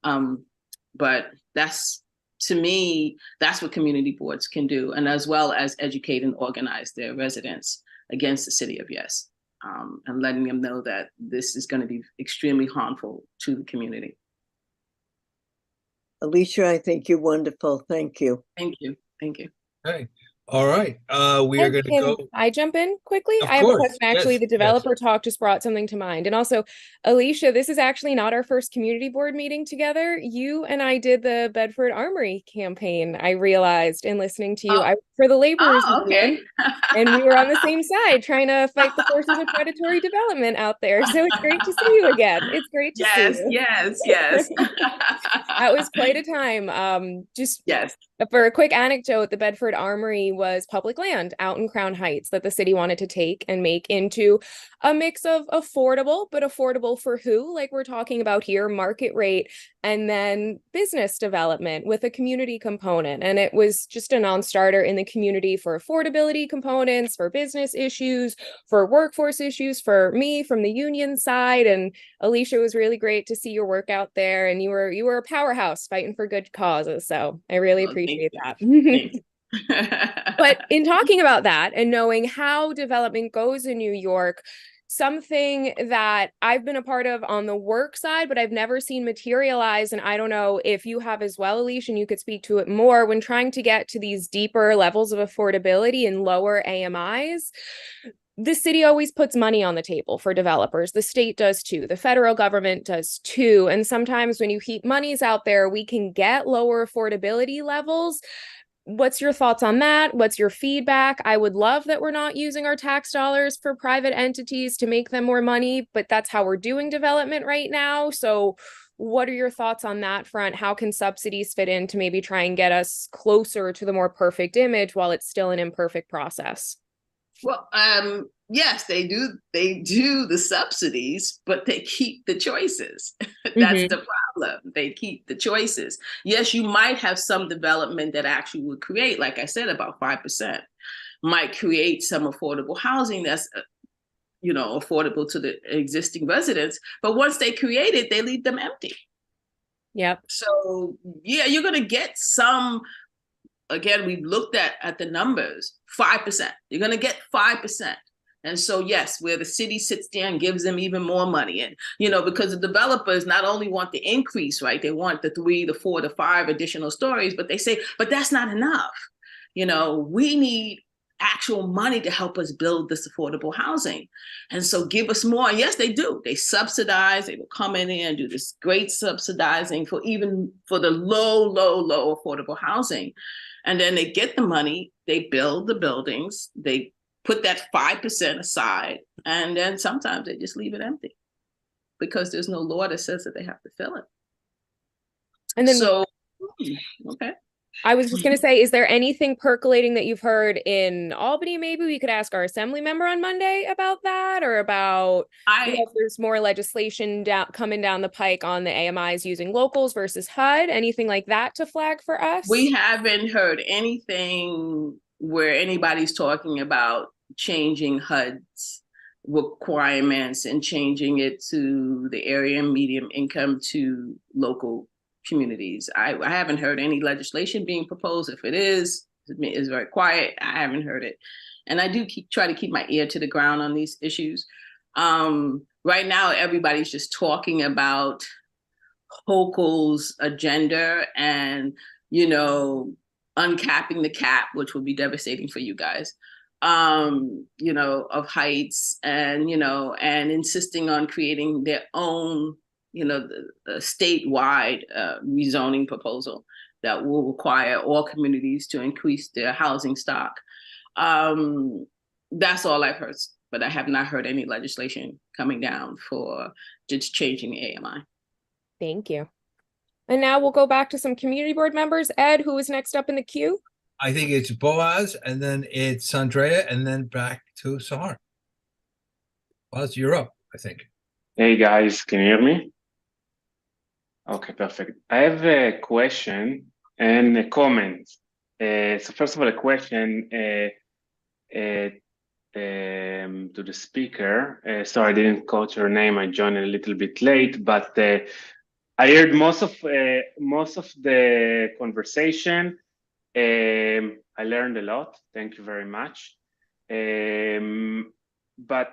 But to me, that's what community boards can do, and as well as educate and organize their residents against the city of Yes, and letting them know that this is going to be extremely harmful to the community. Alicia, I think you're wonderful. Thank you. Thank you. Thank you. Okay. All right. We are going to go. I jump in quickly? Of I have a course. question. Actually, Yes, the developer talk just brought something to mind. And also, Alicia, this is actually not our first community board meeting together. You and I did the Bedford Armory campaign, I realized, in listening to you. I for the laborers union, and we were on the same side trying to fight the forces of predatory development out there. So it's great to see you again. It's great to see you. Yes. That was quite a time. Yes. For a quick anecdote, the Bedford Armory was public land out in Crown Heights that the city wanted to take and make into a mix of affordable, but affordable for who? Like we're talking about here, market rate, and then business development with a community component. And it was just a non-starter in the community for affordability components, for business issues, for workforce issues, for me from the union side. And Alicia, it was really great to see your work out there, and you were a powerhouse fighting for good causes. So I really appreciate that. But in talking about that and knowing how development goes in New York, something that I've been a part of on the work side, but I've never seen materialize, and I don't know if you have as well, Alicia, and you could speak to it more, when trying to get to these deeper levels of affordability and lower AMIs, the city always puts money on the table for developers. The state does too. The federal government does too. And sometimes when you heap monies out there, we can get lower affordability levels. What's your thoughts on that? What's your feedback? I would love that we're not using our tax dollars for private entities to make them more money, but that's how we're doing development right now. So what are your thoughts on that front? How can subsidies fit in to maybe try and get us closer to the more perfect image while it's still an imperfect process? Well, yes, they do the subsidies, but they keep the choices. That's the problem. They keep the choices. Yes, you might have some development that actually would create, like I said, about 5%, might create some affordable housing that's affordable to the existing residents. But once they create it, they leave them empty. Yep. So yeah, you're going to get some. Again, we've looked at the numbers, 5%. You're going to get 5%. And so, yes, where the city sits there and gives them even more money. And, because the developers not only want the increase, right? They want the 3, the 4, the 5 additional stories, but they say, but that's not enough. We need actual money to help us build this affordable housing. And so give us more. And yes, they do. They subsidize. They will come in and do this great subsidizing for the low affordable housing. And then they get the money, they build the buildings, they put that 5% aside, and then sometimes they just leave it empty because there's no law that says that they have to fill it. And then, okay. I was just going to say, is there anything percolating that you've heard in Albany? Maybe we could ask our assembly member on Monday about that, or about if there's more legislation coming down the pike on the AMIs using locals versus HUD, anything like that to flag for us? We haven't heard anything where anybody's talking about changing HUD's requirements and changing it to the area and medium income to local communities. I haven't heard any legislation being proposed. If it is, it's very quiet. I haven't heard it. And I do try to keep my ear to the ground on these issues. Right now, everybody's just talking about Hochul's agenda and, uncapping the cap, which will be devastating for you guys, of heights and, and insisting on creating their own the statewide rezoning proposal that will require all communities to increase their housing stock. That's all I've heard, but I have not heard any legislation coming down for just changing the AMI. Thank you. And now we'll go back to some community board members. Ed, who is next up in the queue? I think it's Boaz, and then it's Andrea, and then back to Sahar. Boaz, you're up, I think. Hey guys, can you hear me? Okay, perfect. I have a question and a comment. So first of all, a question to the speaker. Sorry, I didn't catch her name. I joined a little bit late, but I heard most of the conversation. I learned a lot. Thank you very much. But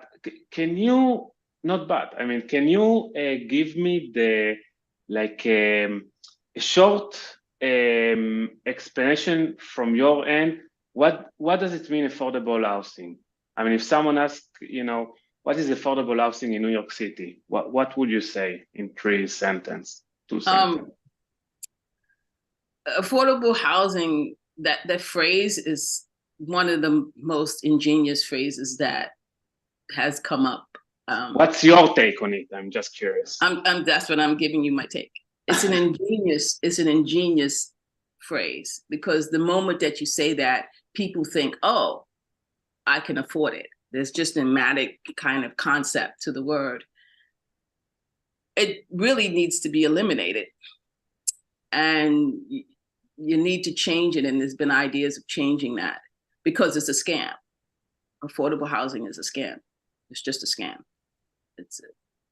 can you? Not bad. I mean, can you give me a short explanation from your end? What does it mean, affordable housing? I mean, if someone asks, what is affordable housing in New York City? What would you say in 2 sentences? Affordable housing, that phrase is one of the most ingenious phrases that has come up. What's your take on it? I'm just curious. That's what I'm giving you my take. It's an ingenious phrase, because the moment that you say that, people think, oh, I can afford it. There's just a dramatic kind of concept to the word. It really needs to be eliminated. And you need to change it. And there's been ideas of changing that, because it's a scam. Affordable housing is a scam. It's just a scam. It's,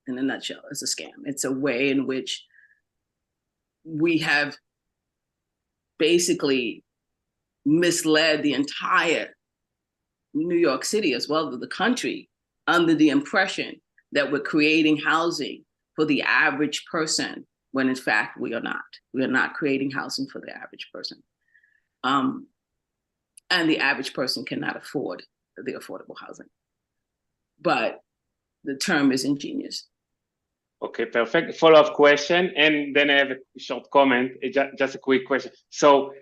in a nutshell, it's a scam. It's a way in which we have basically misled the entire New York City, as well as the country, under the impression that we're creating housing for the average person, when in fact we are not. We are not creating housing for the average person. And the average person cannot afford the affordable housing. But the term is ingenious. Okay, perfect. Follow-up question, and then I have a short comment, just a quick question. So,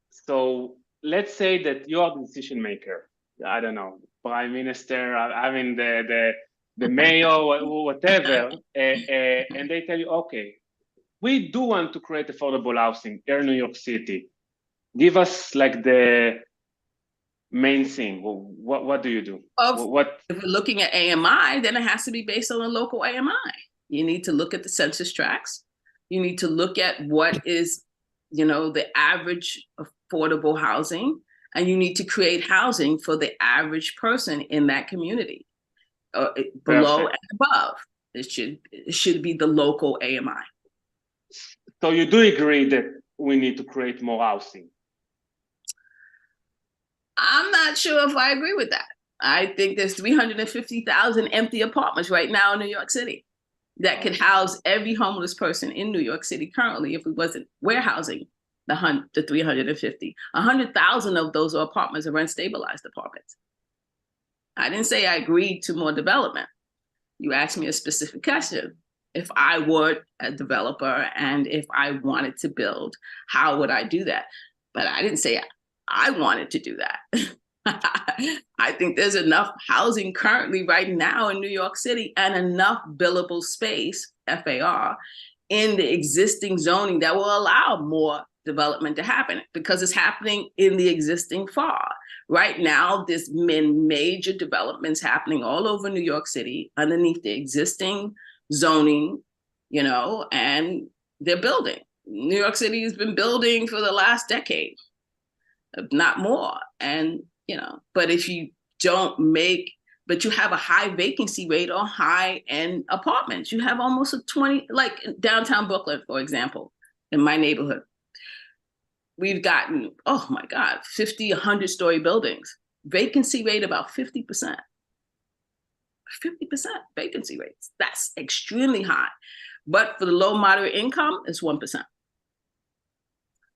so let's say that you are the decision maker. I don't know, prime minister, I mean the mayor, whatever, and they tell you, okay, we do want to create affordable housing here in New York City. Give us like the main thing. What do you do? If we're looking at AMI, then it has to be based on a local AMI. You need to look at the census tracts. You need to look at what is, the average affordable housing, and you need to create housing for the average person in that community, below and above. It should be the local AMI. So you do agree that we need to create more housing? I'm not sure if I agree with that. I think there's 350,000 empty apartments right now in New York City that could house every homeless person in New York City currently if we wasn't warehousing the 350. 100,000 of those apartments are rent stabilized apartments. I didn't say I agreed to more development. You asked me a specific question. If I were a developer and if I wanted to build, how would I do that? But I didn't say I wanted to do that. I think there's enough housing currently right now in New York City and enough billable space, FAR, in the existing zoning that will allow more development to happen because it's happening in the existing FAR. Right now, there's been major developments happening all over New York City underneath the existing zoning, and they're building. New York City has been building for the last decade, if not more. And, but if you but you have a high vacancy rate on high-end apartments. You have almost a 20, like downtown Brooklyn, for example, in my neighborhood. We've gotten, oh my God, 50, 100-story buildings. Vacancy rate about 50%. 50% vacancy rates. That's extremely high. But for the low moderate income, it's 1%.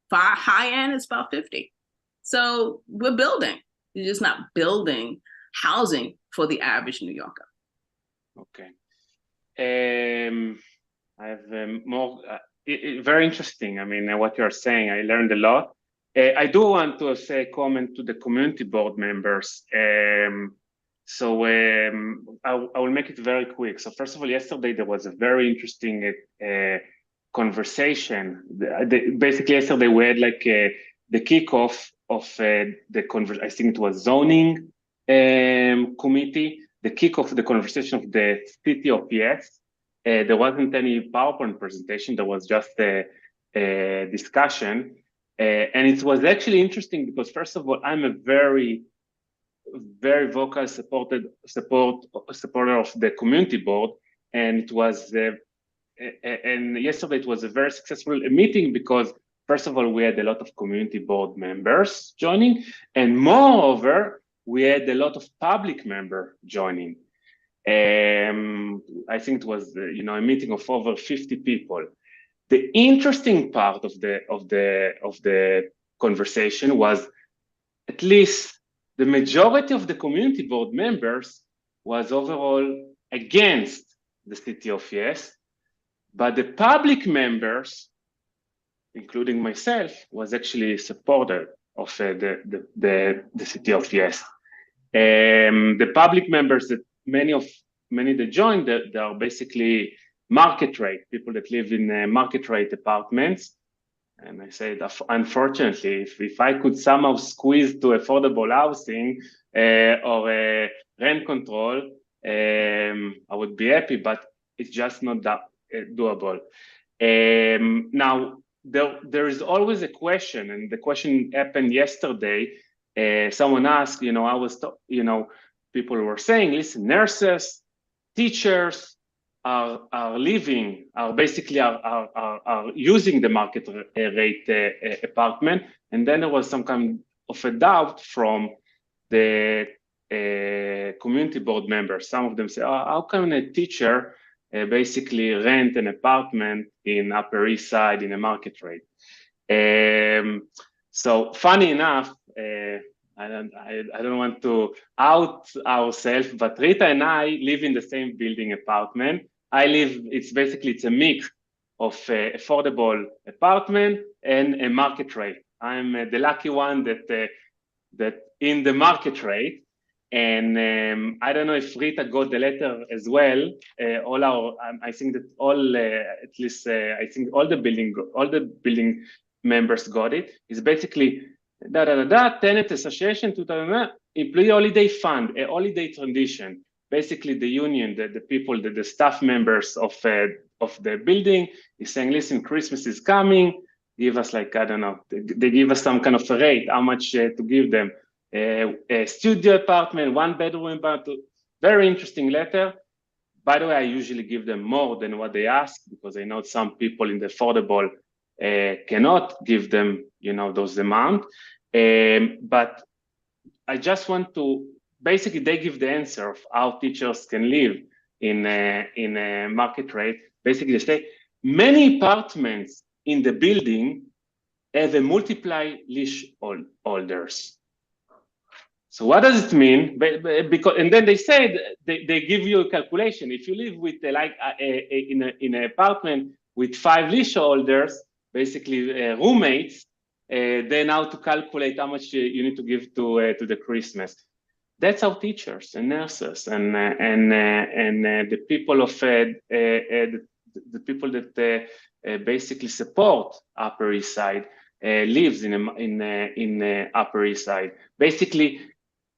For our high end, it's about 50. So we're building. You're just not building housing for the average New Yorker. Okay. I have more, very interesting. I mean, what you're saying, I learned a lot. I do want to say a comment to the community board members. So I will make it very quick. So first of all, yesterday there was a very interesting conversation. Basically, yesterday we had like the kickoff of I think it was zoning committee, the kickoff of the conversation of the city of Yes. There wasn't any PowerPoint presentation. There was just a discussion, and it was actually interesting because first of all, I'm a very vocal supporter of the community board, and it was and yesterday it was a very successful meeting because first of all we had a lot of community board members joining, and moreover we had a lot of public members joining. I think it was a meeting of over 50 people. The interesting part of the conversation was at least the majority of the community board members was overall against the city of Yes, but the public members, including myself, was actually supporter of the city of Yes. The public members that many that joined, they are basically market rate, people that live in market rate apartments. And I say that unfortunately, if I could somehow squeeze to affordable housing or rent control, I would be happy, but it's just not that doable. Now, there is always a question, and the question happened yesterday. Someone asked, people were saying, listen, nurses, teachers are basically using the market rate apartment. And then there was some kind of a doubt from the community board members. Some of them say, how can a teacher basically rent an apartment in Upper East Side in a market rate? So funny enough, I don't want to out ourselves, but Rita and I live in the same building apartment. It's a mix of affordable apartment and a market rate. I'm the lucky one that in the market rate. And I don't know if Rita got the letter as well. I think that I think all the building members got it. It's basically tenant association, employee holiday fund, a holiday transition. basically the union, the people, the staff members of the building is saying, listen, Christmas is coming, give us like, I don't know, they give us some kind of a rate, how much to give them. A studio apartment, 1 bedroom apartment, very interesting letter. By the way, I usually give them more than what they ask because I know some people in the affordable cannot give them, those amount. But I just want to, basically they give the answer of how teachers can live in a market rate. Basically they say, many apartments in the building have a multiply leaseholders. So what does it mean? Because, and then they said they give you a calculation. If you live with in an apartment with 5 leaseholders, basically roommates, then how to calculate how much you need to give to the Christmas. That's how teachers and nurses and the people of the people that basically support Upper East Side lives in Upper East Side. Basically,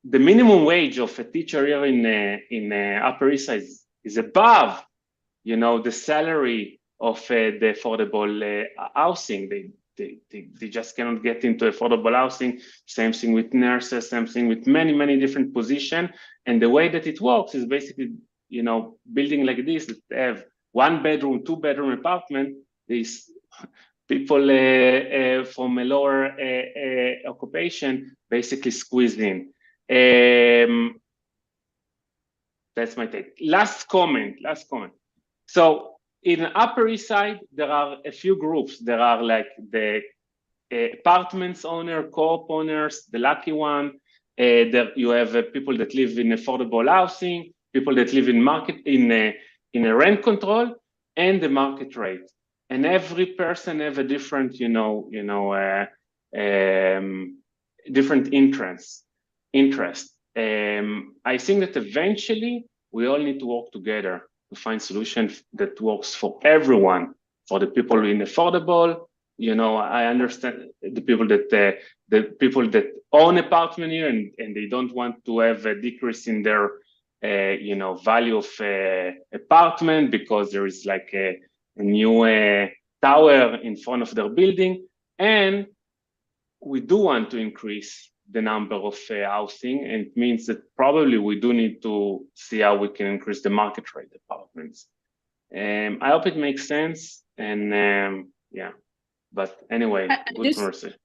the minimum wage of a teacher here in Upper East Side is above, the salary of the affordable housing. They just cannot get into affordable housing. Same thing with nurses, same thing with many different positions. And the way that it works is basically, building like this that have 1 bedroom, 2 bedroom apartment. These people from a lower occupation basically squeeze in. That's my take. Last comment. So in Upper East Side, there are a few groups. There are like the apartments owner, co-op owners, the lucky one. There you have people that live in affordable housing, people that live in market in a rent control, and the market rate. And every person have a different, different interest. I think that eventually we all need to work together to find solutions that works for everyone, for the people in affordable. I understand the people that own apartment here and they don't want to have a decrease in their value of apartment because there is like a new tower in front of their building, and we do want to increase the number of housing, and it means that probably we do need to see how we can increase the market rate apartments. I hope it makes sense, and yeah, but anyway, good conversation.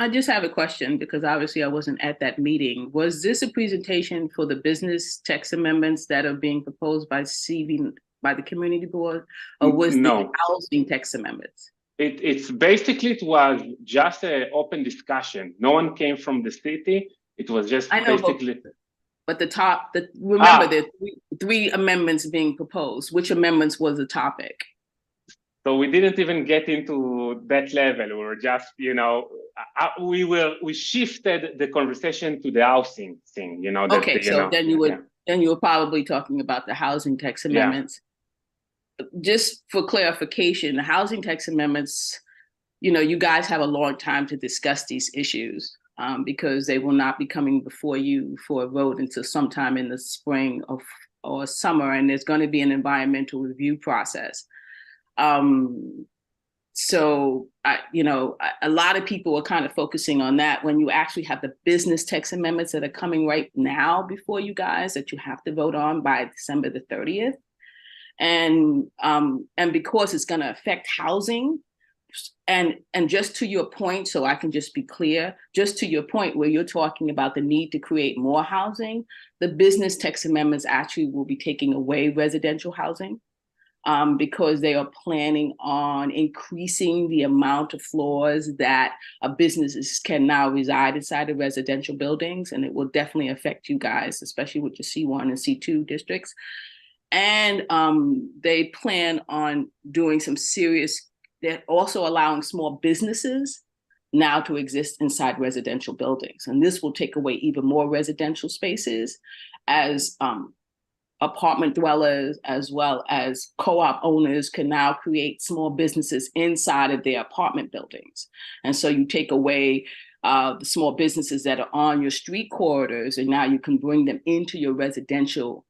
I just have a question because obviously I wasn't at that meeting. Was this a presentation for the business tax amendments that are being proposed by the community board, or was the housing tax amendments? It's basically, it was just an open discussion. No one came from the city. It was just basically. But remember the three amendments being proposed. Which amendments was the topic? So we didn't even get into that level. We were just, we shifted the conversation to the housing thing. Okay, then you were probably talking about the housing tax amendments. Yeah. Just for clarification, the housing tax amendments, you guys have a long time to discuss these issues because they will not be coming before you for a vote until sometime in the spring or summer, and there's going to be an environmental review process. So, a lot of people are kind of focusing on that when you actually have the business tax amendments that are coming right now before you guys that you have to vote on by December the 30th. And because it's going to affect housing, and just to your point, so I can just be clear, just to your point where you're talking about the need to create more housing, the business tax amendments actually will be taking away residential housing because they are planning on increasing the amount of floors that businesses can now reside inside of residential buildings, and it will definitely affect you guys, especially with your C1 and C2 districts. And they plan on doing they're also allowing small businesses now to exist inside residential buildings. And this will take away even more residential spaces as apartment dwellers as well as co-op owners can now create small businesses inside of their apartment buildings. And so you take away the small businesses that are on your street corridors, and now you can bring them into your residential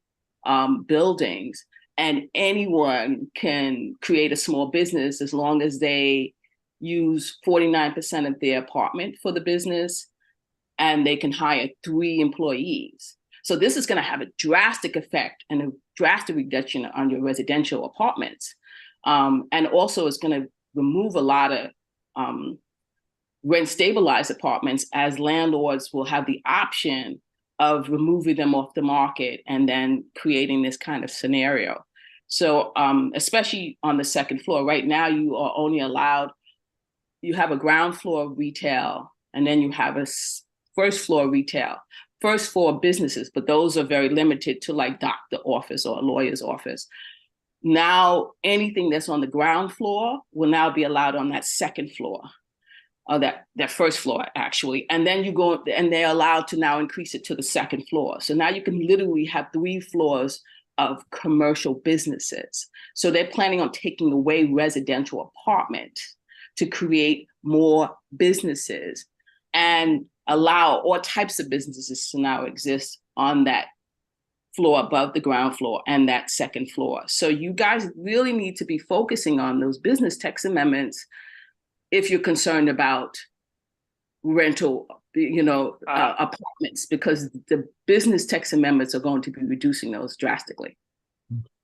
buildings, and anyone can create a small business as long as they use 49% of their apartment for the business, and they can hire 3 employees. So this is going to have a drastic effect and a drastic reduction on your residential apartments. And also it's going to remove a lot of rent stabilized apartments, as landlords will have the option of removing them off the market and then creating this kind of scenario. So especially on the second floor, right now you are only allowed, you have a ground floor retail, and then you have a first floor retail, first floor businesses, but those are very limited to like doctor office or a lawyer's office. Now, anything that's on the ground floor will now be allowed on that second floor, or that first floor actually. And then you go, and they're allowed to now increase it to the second floor. So now you can literally have 3 floors of commercial businesses. So they're planning on taking away residential apartments to create more businesses and allow all types of businesses to now exist on that floor above the ground floor and that second floor. So you guys really need to be focusing on those business tax amendments if you're concerned about rental, apartments, because the business tax amendments are going to be reducing those drastically.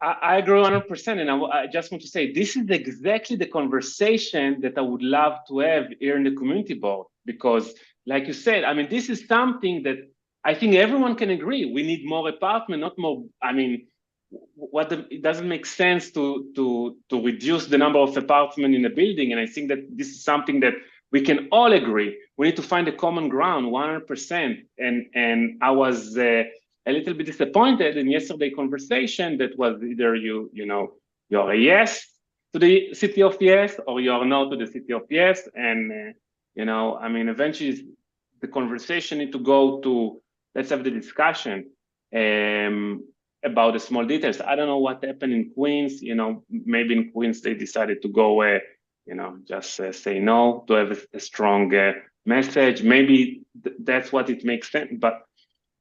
I agree 100%. And I just want to say, this is exactly the conversation that I would love to have here in the community board, because like you said, I mean, this is something that I think everyone can agree. We need more apartment, not more. I mean, it doesn't make sense to reduce the number of apartments in a building. And I think that this is something that we can all agree. We need to find a common ground, 100%. And I was a little bit disappointed in yesterday's conversation that was either you're a yes to the city of yes, or you're no to the city of yes. And I mean, eventually the conversation need to go to, let's have the discussion about the small details. I don't know what happened in Queens. Maybe in Queens they decided to go, just say no, to have a strong message. Maybe that's what it makes sense. But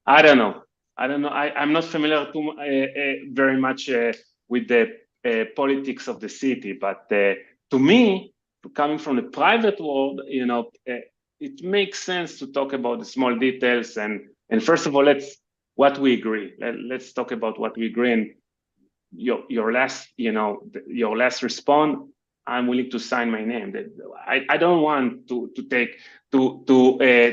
I don't know. I'm not familiar very much with the politics of the city. But to me, coming from the private world, it makes sense to talk about the small details. And first of all, what we agree. Let's talk about what we agree. And your last response, I'm willing to sign my name. I don't want to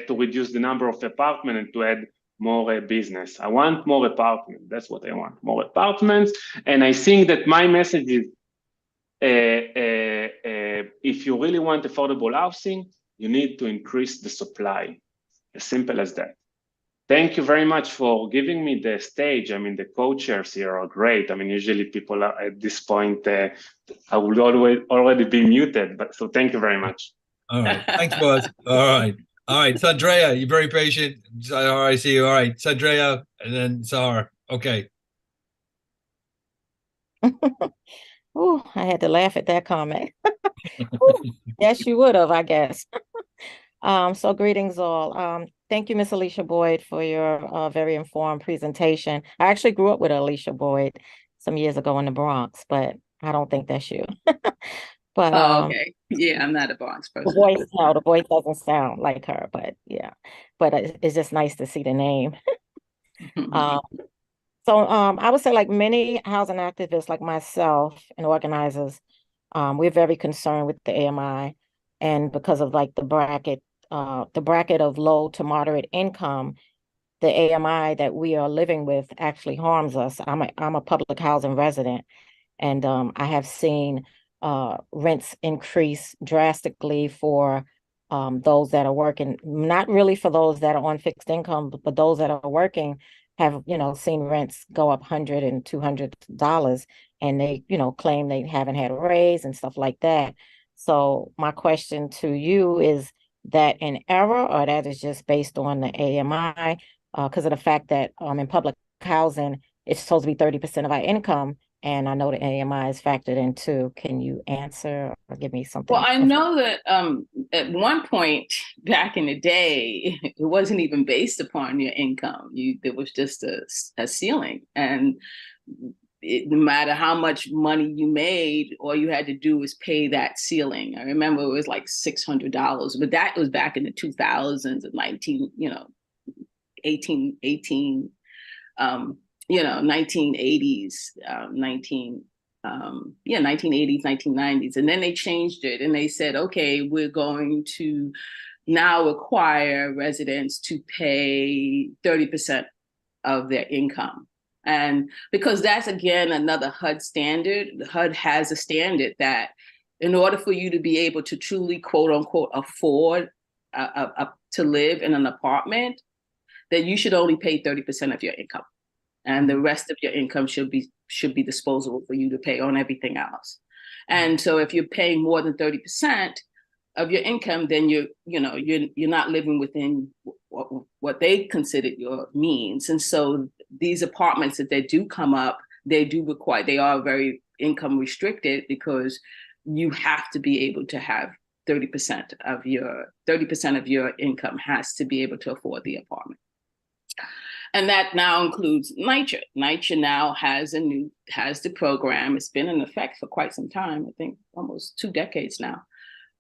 reduce the number of apartments and to add more business. I want more apartments. That's what I want, more apartments. And I think that my message is, if you really want affordable housing, you need to increase the supply. As simple as that. Thank you very much for giving me the stage. I mean, the co-chairs here are great. I mean, usually people are at this point, I would already be muted, but so thank you very much. All right, thanks, Buzz. All right, Sandrea, you're very patient. All right, I see you. All right, Sandrea, and then Sarah. Okay. Oh, I had to laugh at that comment. Yes, you would have, I guess. So greetings all. Thank you, Miss Alicia Boyd, for your very informed presentation. I actually grew up with Alicia Boyd some years ago in the Bronx, but I don't think that's you. But okay. Yeah, I'm not a Bronx person. The voice doesn't sound like her, but yeah. But it's just nice to see the name. So I would say, like many housing activists like myself and organizers, we're very concerned with the AMI, and because of like the bracket of low to moderate income, the AMI that we are living with actually harms us. I'm a public housing resident, and I have seen rents increase drastically for those that are working, not really for those that are on fixed income, but those that are working have, seen rents go up $100 and $200, and they, claim they haven't had a raise and stuff like that. So my question to you is that an error, or that is just based on the AMI, because of the fact that in public housing, it's supposed to be 30% of our income, and I know the AMI is factored in too. Can you answer or give me something? Well, I know that at one point back in the day, it wasn't even based upon your income. There was just a ceiling. And no matter how much money you made, all you had to do was pay that ceiling. I remember it was like $600, but that was back in the 2000s and 1980s, 1980s, 1990s. And then they changed it and they said, okay, we're going to now require residents to pay 30% of their income. And because that's, again, another HUD standard. The HUD has a standard that in order for you to be able to truly, quote unquote, afford to live in an apartment, that you should only pay 30% of your income. And the rest of your income should be disposable for you to pay on everything else. And so if you're paying more than 30% of your income, then you're not living within what they considered your means. And so these apartments that they do come up, they are very income restricted because you have to be able to have 30% of your income has to be able to afford the apartment. And that now includes NYCHA. NYCHA now has the program. It's been in effect for quite some time, I think almost 2 decades now,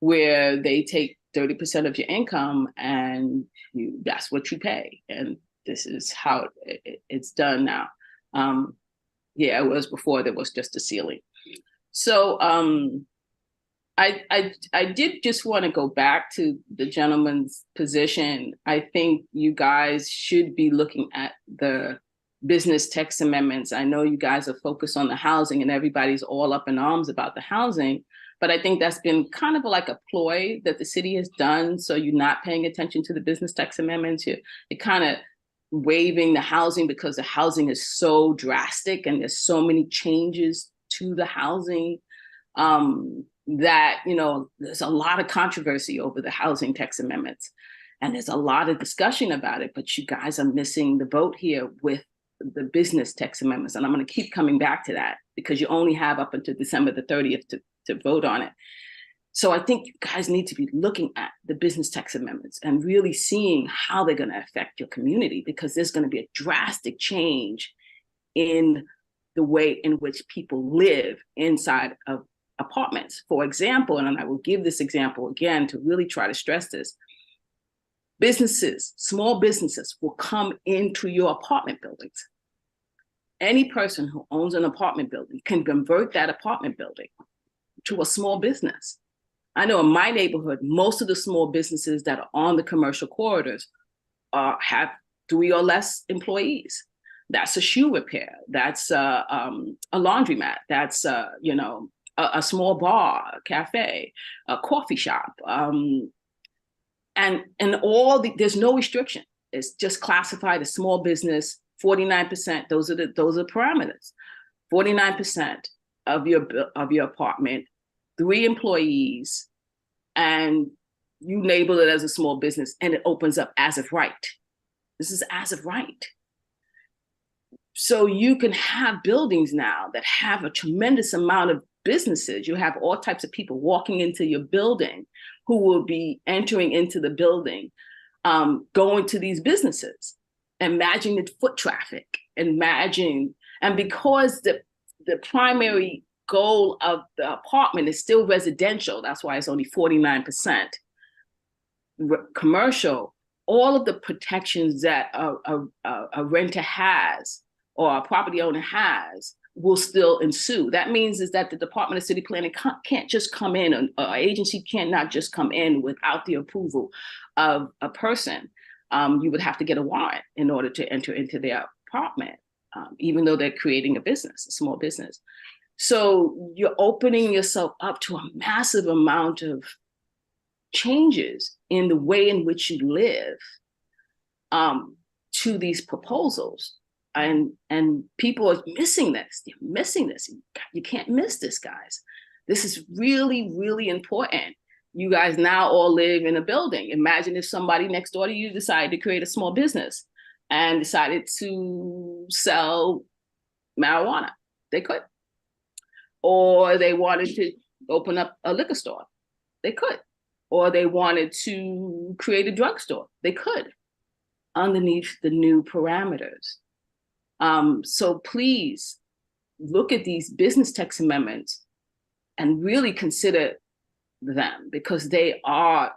where they take 30% of your income and that's what you pay. And this is how it's done now. It was before there was just a ceiling. So I did just want to go back to the gentleman's position. I think you guys should be looking at the business tax amendments. I know you guys are focused on the housing and everybody's all up in arms about the housing, but I think that's been kind of like a ploy that the city has done. So you're not paying attention to the business tax amendments. You're kind of waiving the housing because the housing is so drastic and there's so many changes to the housing that, there's a lot of controversy over the housing tax amendments. And there's a lot of discussion about it, but you guys are missing the boat here with the business tax amendments. And I'm going to keep coming back to that because you only have up until December the 30th to vote on it. So I think you guys need to be looking at the business tax amendments and really seeing how they're going to affect your community, because there's going to be a drastic change in the way in which people live inside of apartments. For example, and I will give this example again to really try to stress this, small businesses will come into your apartment buildings. Any person who owns an apartment building can convert that apartment building to a small business. I know in my neighborhood, most of the small businesses that are on the commercial corridors have 3 or less employees. That's a shoe repair. That's a laundromat. That's a small bar, a cafe, a coffee shop, and there's no restriction. It's just classified as small business. 49%. Those are parameters. 49% of your apartment, 3 employees, and you label it as a small business, and it opens up as of right. This is as of right. So you can have buildings now that have a tremendous amount of businesses. You have all types of people walking into your building who will be entering into the building, going to these businesses. Imagine the foot traffic, and because the primary goal of the apartment is still residential, that's why it's only 49% commercial, all of the protections that a renter has or a property owner has will still ensue. That means is that the Department of City Planning can't just come in, an agency cannot just come in without the approval of a person. You would have to get a warrant in order to enter into their apartment, even though they're creating a small business. So you're opening yourself up to a massive amount of changes in the way in which you live to these proposals. And people are missing this. They're missing this. You can't miss this, guys. This is really, really important. You guys now all live in a building. Imagine if somebody next door to you decided to create a small business and decided to sell marijuana. They could. Or they wanted to open up a liquor store. They could. Or they wanted to create a drugstore. They could, underneath the new parameters. So please look at these business text amendments and really consider them, because they are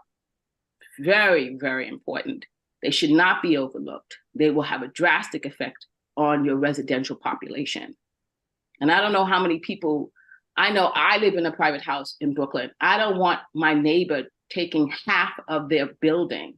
very, very important. They should not be overlooked. They will have a drastic effect on your residential population. And I don't know how many people, I know I live in a private house in Brooklyn. I don't want my neighbor taking half of their building,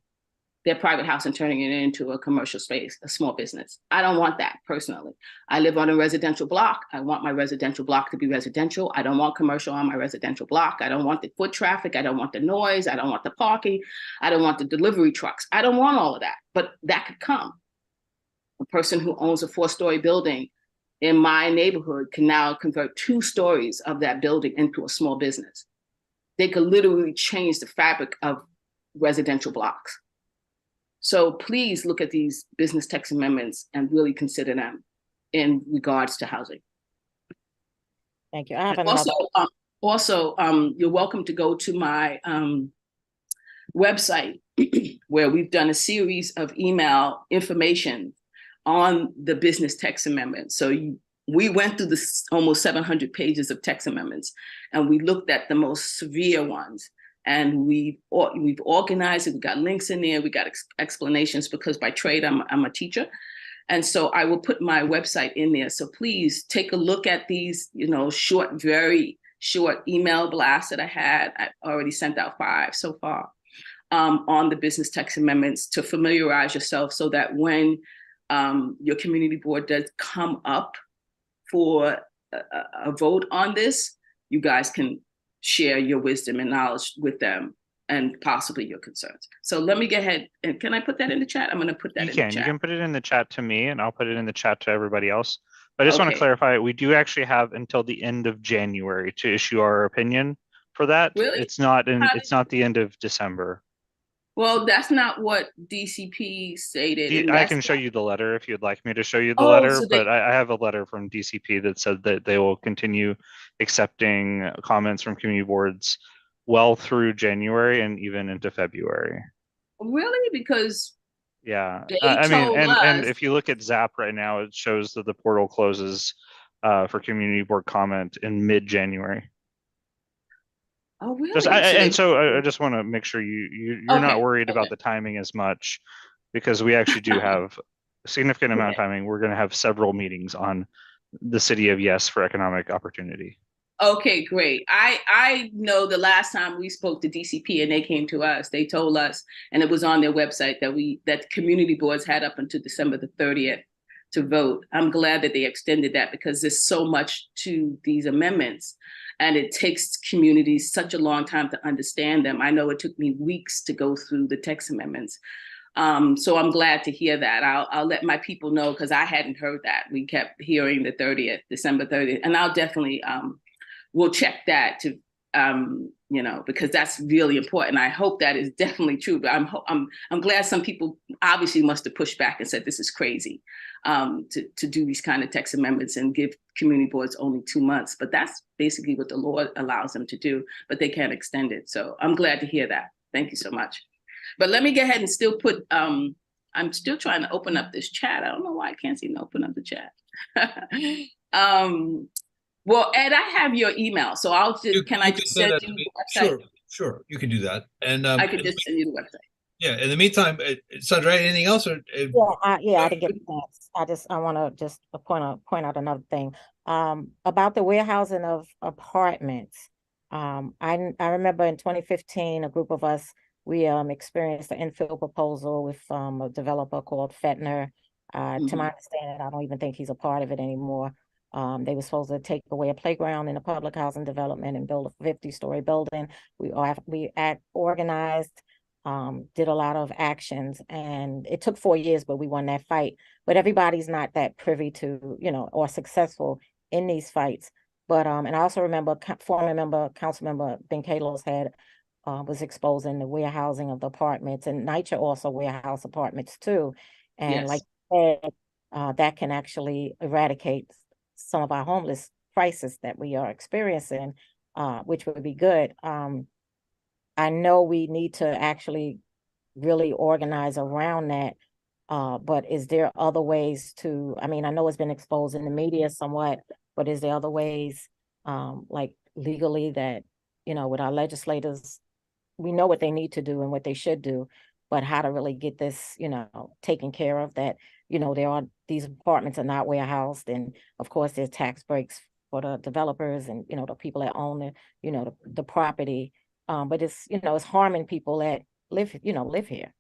their private house, and turning it into a commercial space, a small business. I don't want that personally. I live on a residential block. I want my residential block to be residential. I don't want commercial on my residential block. I don't want the foot traffic. I don't want the noise. I don't want the parking. I don't want the delivery trucks. I don't want all of that, but that could come. A person who owns a 4-story building in my neighborhood can now convert 2 stories of that building into a small business. They could literally change the fabric of residential blocks. So please look at these business text amendments and really consider them in regards to housing. Thank you. I have another. Also, you're welcome to go to my website where we've done a series of email information on the business text amendments. So we went through this almost 700 pages of text amendments, and we looked at the most severe ones. And we've organized it. We got links in there. We got explanations, because by trade, I'm a teacher. And so I will put my website in there. So please take a look at these, short, very short email blasts that I had. I've already sent out 5 so far on the business text amendments to familiarize yourself, so that when your community board does come up for a vote on this, you guys can share your wisdom and knowledge with them, and possibly your concerns. So let me go ahead, and can I put that in the chat? I'm going to put that in the chat. You can put it in the chat to me, and I'll put it in the chat to everybody else. But I just want to clarify, we do actually have until the end of January to issue our opinion for that. Really? It's not the end of December. Well, that's not what DCP stated. I can show you the letter if you'd like me to show you the letter, but I have a letter from DCP that said that they will continue accepting comments from community boards well through January and even into February. Really? Because yeah, and if you look at ZAP right now, it shows that the portal closes for community board comment in mid-January. Oh, really? I just want to make sure you're not worried about the timing as much, because we actually do have a significant amount of timing. We're going to have several meetings on the City of Yes for economic opportunity. Okay, great. I know the last time we spoke to DCP and they came to us, they told us, and it was on their website, that community boards had up until December the 30th to vote. I'm glad that they extended that, because there's so much to these amendments. And it takes communities such a long time to understand them. I know it took me weeks to go through the text amendments. So I'm glad to hear that. I'll let my people know, because I hadn't heard that. We kept hearing the 30th, December 30th. And I'll definitely, we'll check that to, because that's really important. I hope that is definitely true, but I'm glad some people obviously must have pushed back and said, this is crazy to do these kind of text amendments and give community boards only 2 months. But that's basically what the law allows them to do, but they can't extend it. So I'm glad to hear that. Thank you so much. But let me go ahead and still put, I'm still trying to open up this chat. I don't know why I can't seem to open up the chat. Well, Ed, I have your email, so I'll just, can I just send you the website? Sure, you can do that. And I could just send you the website. Yeah, in the meantime, Sandra, anything else? Or, I didn't get that. I want to just point out another thing about the warehousing of apartments. I remember in 2015, a group of us, we experienced an infill proposal with a developer called Fetner. To my understanding, I don't even think he's a part of it anymore. They were supposed to take away a playground in a public housing development and build a 50-story building. We organized, did a lot of actions, and it took 4 years, but we won that fight. But everybody's not that privy to, or successful in these fights. But and I also remember council member Ben Kalos was exposing the warehousing of the apartments, and NYCHA also warehouse apartments too. And like you said, that can actually eradicate some of our homeless crisis that we are experiencing, which would be good. I know we need to actually really organize around that, but is there other ways to, I know it's been exposed in the media somewhat, but is there other ways, like legally that, with our legislators, we know what they need to do and what they should do, but how to really get this, taken care of, that, these apartments are not warehoused. And of course, there's tax breaks for the developers and, the people that own the property. But it's, it's harming people that live here,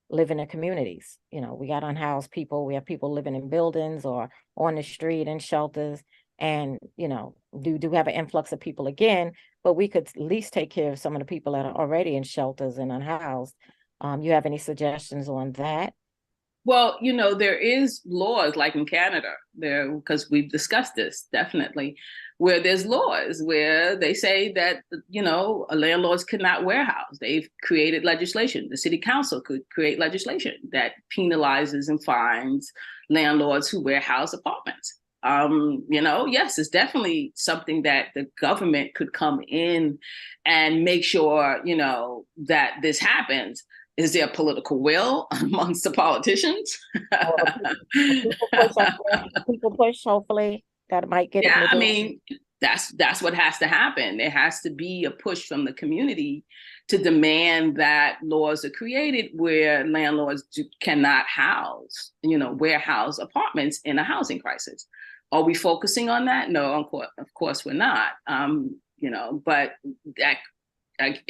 live in their communities. We got unhoused people. We have people living in buildings or on the street in shelters. And, do have an influx of people again, but we could at least take care of some of the people that are already in shelters and unhoused. You have any suggestions on that? Well, there is laws like in Canada there, because we've discussed this definitely, where there's laws where they say that, landlords could not warehouse. They've created legislation. The city council could create legislation that penalizes and fines landlords who warehouse apartments. Yes, it's definitely something that the government could come in and make sure, that this happens. Is there political will amongst the politicians? People push, hopefully that might get it. I mean, that's what has to happen. There has to be a push from the community to demand that laws are created where landlords cannot warehouse apartments in a housing crisis. Are we focusing on that? No, of course we're not. But that,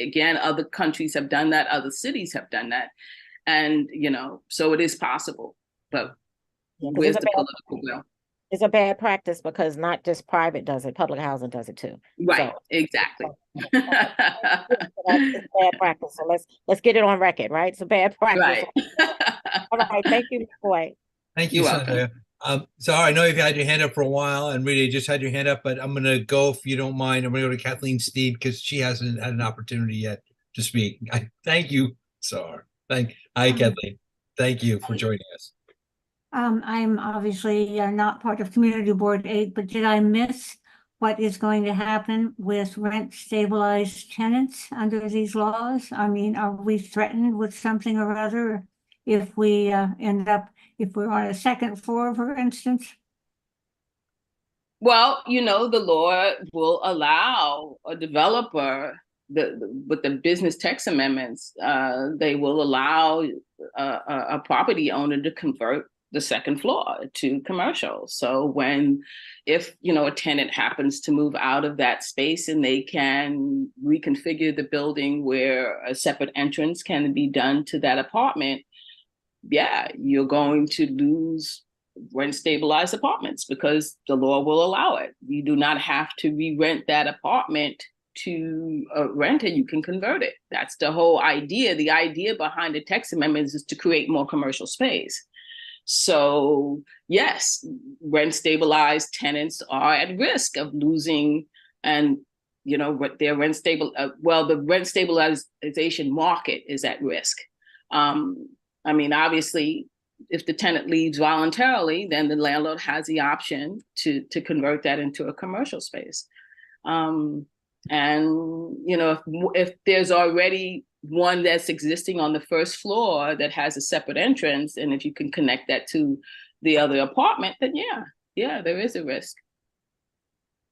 again, other countries have done that, other cities have done that. And, so it is possible, but where's the political will? It's a bad practice because not just private does it, public housing does it too. Right, so, exactly. It's bad practice. So let's get it on record, right? It's a bad practice. Right. All right, thank you, Boy. Thank you, Senator. So I know you've had your hand up for a while, and Rita, you just had your hand up, but I'm going to go, if you don't mind, I'm going to go to Kathleen Steed because she hasn't had an opportunity yet to speak. Thank you, Sar. Hi, Kathleen. Thank you for joining us. I'm obviously not part of Community Board 8, but did I miss what is going to happen with rent stabilized tenants under these laws? I mean, are we threatened with something or other if we if we're on a second floor, for instance? Well, the law will allow a developer, with the business tax amendments, they will allow a property owner to convert the second floor to commercial. So if a tenant happens to move out of that space and they can reconfigure the building where a separate entrance can be done to that apartment, yeah, you're going to lose rent stabilized apartments because the law will allow it. You do not have to re-rent that apartment to a renter. You can convert it. That's the whole idea. The idea behind the tax amendments is to create more commercial space. So yes, rent stabilized tenants are at risk of losing, and their rent the rent stabilization market is at risk. Obviously, if the tenant leaves voluntarily, then the landlord has the option to convert that into a commercial space. If there's already one that's existing on the first floor that has a separate entrance, and if you can connect that to the other apartment, then yeah, there is a risk.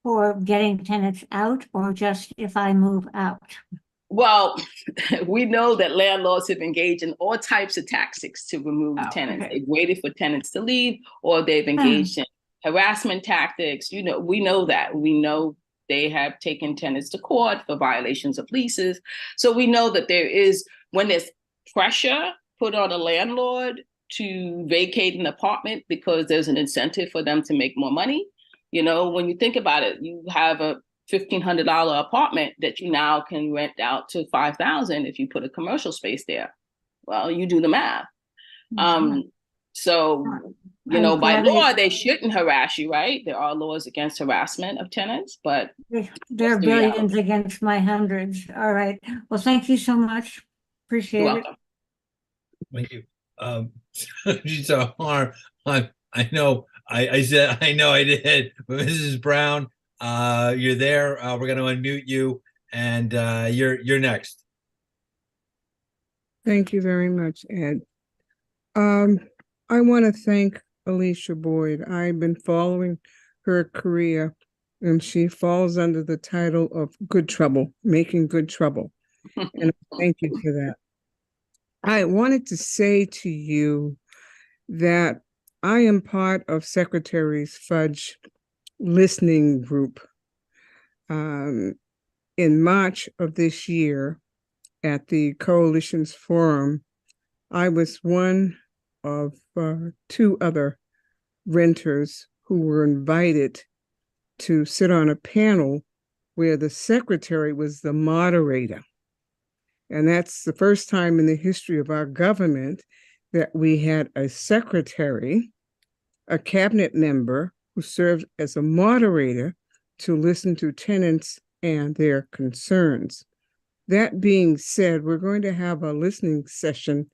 For getting tenants out, or just if I move out? Well, we know that landlords have engaged in all types of tactics to remove tenants. Okay. They've waited for tenants to leave, or they've engaged in harassment tactics. We know that. We know they have taken tenants to court for violations of leases. So we know that when there's pressure put on a landlord to vacate an apartment because there's an incentive for them to make more money. When you think about it, you have a $1,500 apartment that you now can rent out to $5,000 if you put a commercial space there. Well, you do the math. Mm-hmm. By law, they shouldn't harass you, right? There are laws against harassment of tenants, but there are billions against my hundreds. All right. Well, thank you so much. Appreciate it. Thank you. So I know I said I know I did, but Mrs. Brown, you're there. We're going to unmute you, and you're next. Thank you very much, Ed. I want to thank Alicia Boyd. I've been following her career and she falls under the title of Good Trouble, Making Good Trouble. And thank you for that. I wanted to say to you that I am part of Secretary Fudge's listening group. In March of this year, at the Coalition's Forum, I was one of two other renters who were invited to sit on a panel where the secretary was the moderator. And that's the first time in the history of our government that we had a secretary, a cabinet member who served as a moderator to listen to tenants and their concerns. That being said, we're going to have a listening session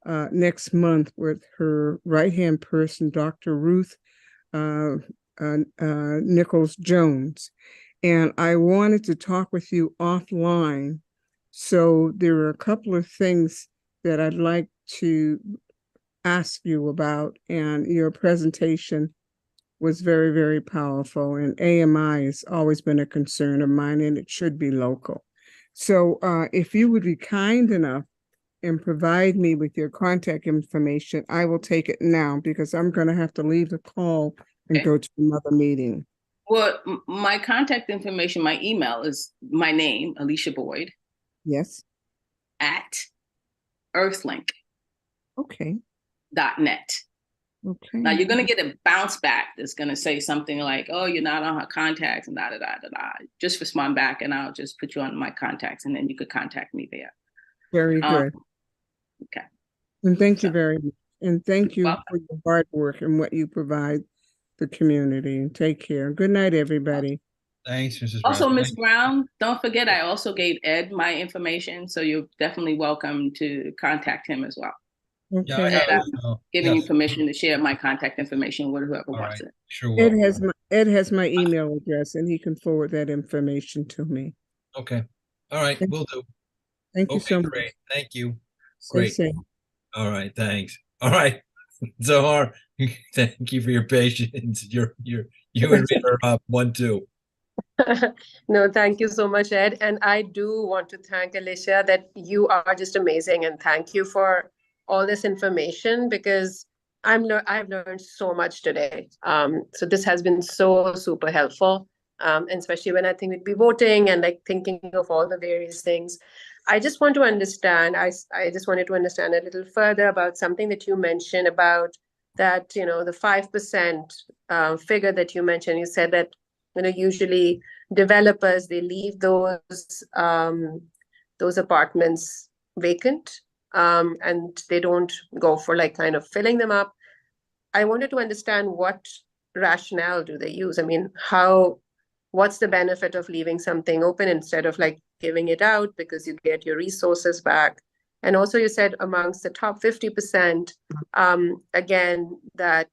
next month with her right-hand person, Dr. Ruth Nichols Jones. And I wanted to talk with you offline. So there are a couple of things that I'd like to ask you about, and your presentation was very, very powerful, and AMI has always been a concern of mine, and it should be local. So if you would be kind enough and provide me with your contact information, I will take it now because I'm going to have to leave the call and go to another meeting. Well, my contact information, my email is my name, Alicia Boyd. Yes. At earthlink. Okay. .net. Okay. Now you're going to get a bounce back that's going to say something like, oh, you're not on her contacts and Just respond back and I'll just put you on my contacts and then you could contact me there. Very good. Okay. And thank you very much. And thank you welcome. for your hard work and what you provide the community. And take care. Good night, everybody. Thanks, Mrs. Also, Brown. Ms. Brown, don't forget, I also gave Ed my information, so you're definitely welcome to contact him as well. Okay. Yeah, I'm giving you permission to share my contact information with whoever wants it. Sure will. Ed has my email address, and he can forward that information to me. Okay. All right, will do. Thank you so much. Great. Thank you. Stay Great. safe. All right, thanks. All right. Zohar, thank you for your patience. You and me are up 1-2. No, thank you so much, Ed. And I do want to thank Alicia that you are just amazing. And thank you for all this information because I've learned so much today. So this has been so super helpful. And especially when I think we'd be voting and like thinking of all the various things. I just want to understand, I just wanted to understand a little further about something that you mentioned about that, the 5% figure that you mentioned. You said that, usually developers, they leave those apartments vacant and they don't go for like kind of filling them up. I wanted to understand what rationale do they use? I mean, what's the benefit of leaving something open instead of like giving it out because you get your resources back? And also you said amongst the top 50%, again, that,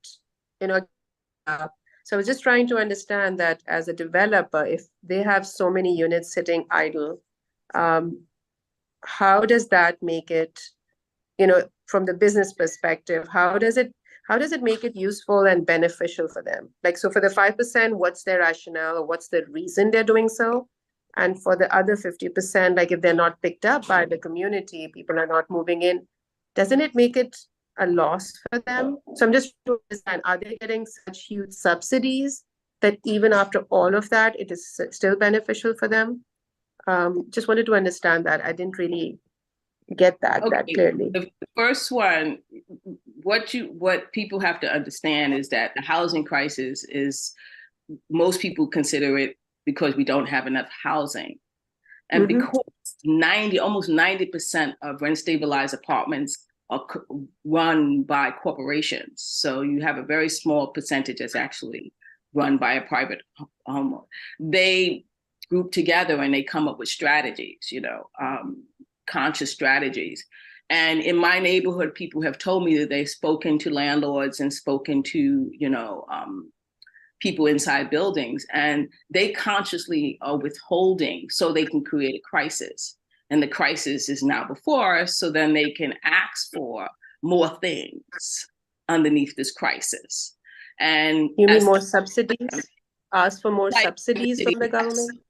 so I was just trying to understand that as a developer, if they have so many units sitting idle, how does that make it, from the business perspective, how does it make it useful and beneficial for them? Like, so for the 5%, what's their rationale or what's the reason they're doing so? And for the other 50%, like if they're not picked up by the community, people are not moving in, doesn't it make it a loss for them? So I'm just trying to understand, are they getting such huge subsidies that even after all of that, it is still beneficial for them? Just wanted to understand that. I didn't really get that clearly. The first one, what people have to understand is that the housing crisis is, most people consider it because we don't have enough housing. And because almost 90% of rent stabilized apartments are run by corporations. So you have a very small percentage that's actually run by a private homeowner. They group together and they come up with strategies, conscious strategies. And in my neighborhood, people have told me that they've spoken to landlords and spoken to, people inside buildings, and they consciously are withholding so they can create a crisis. And the crisis is now before us, so then they can ask for more things underneath this crisis. And you mean more subsidies? ask for more Like subsidies city from the of Yes. government?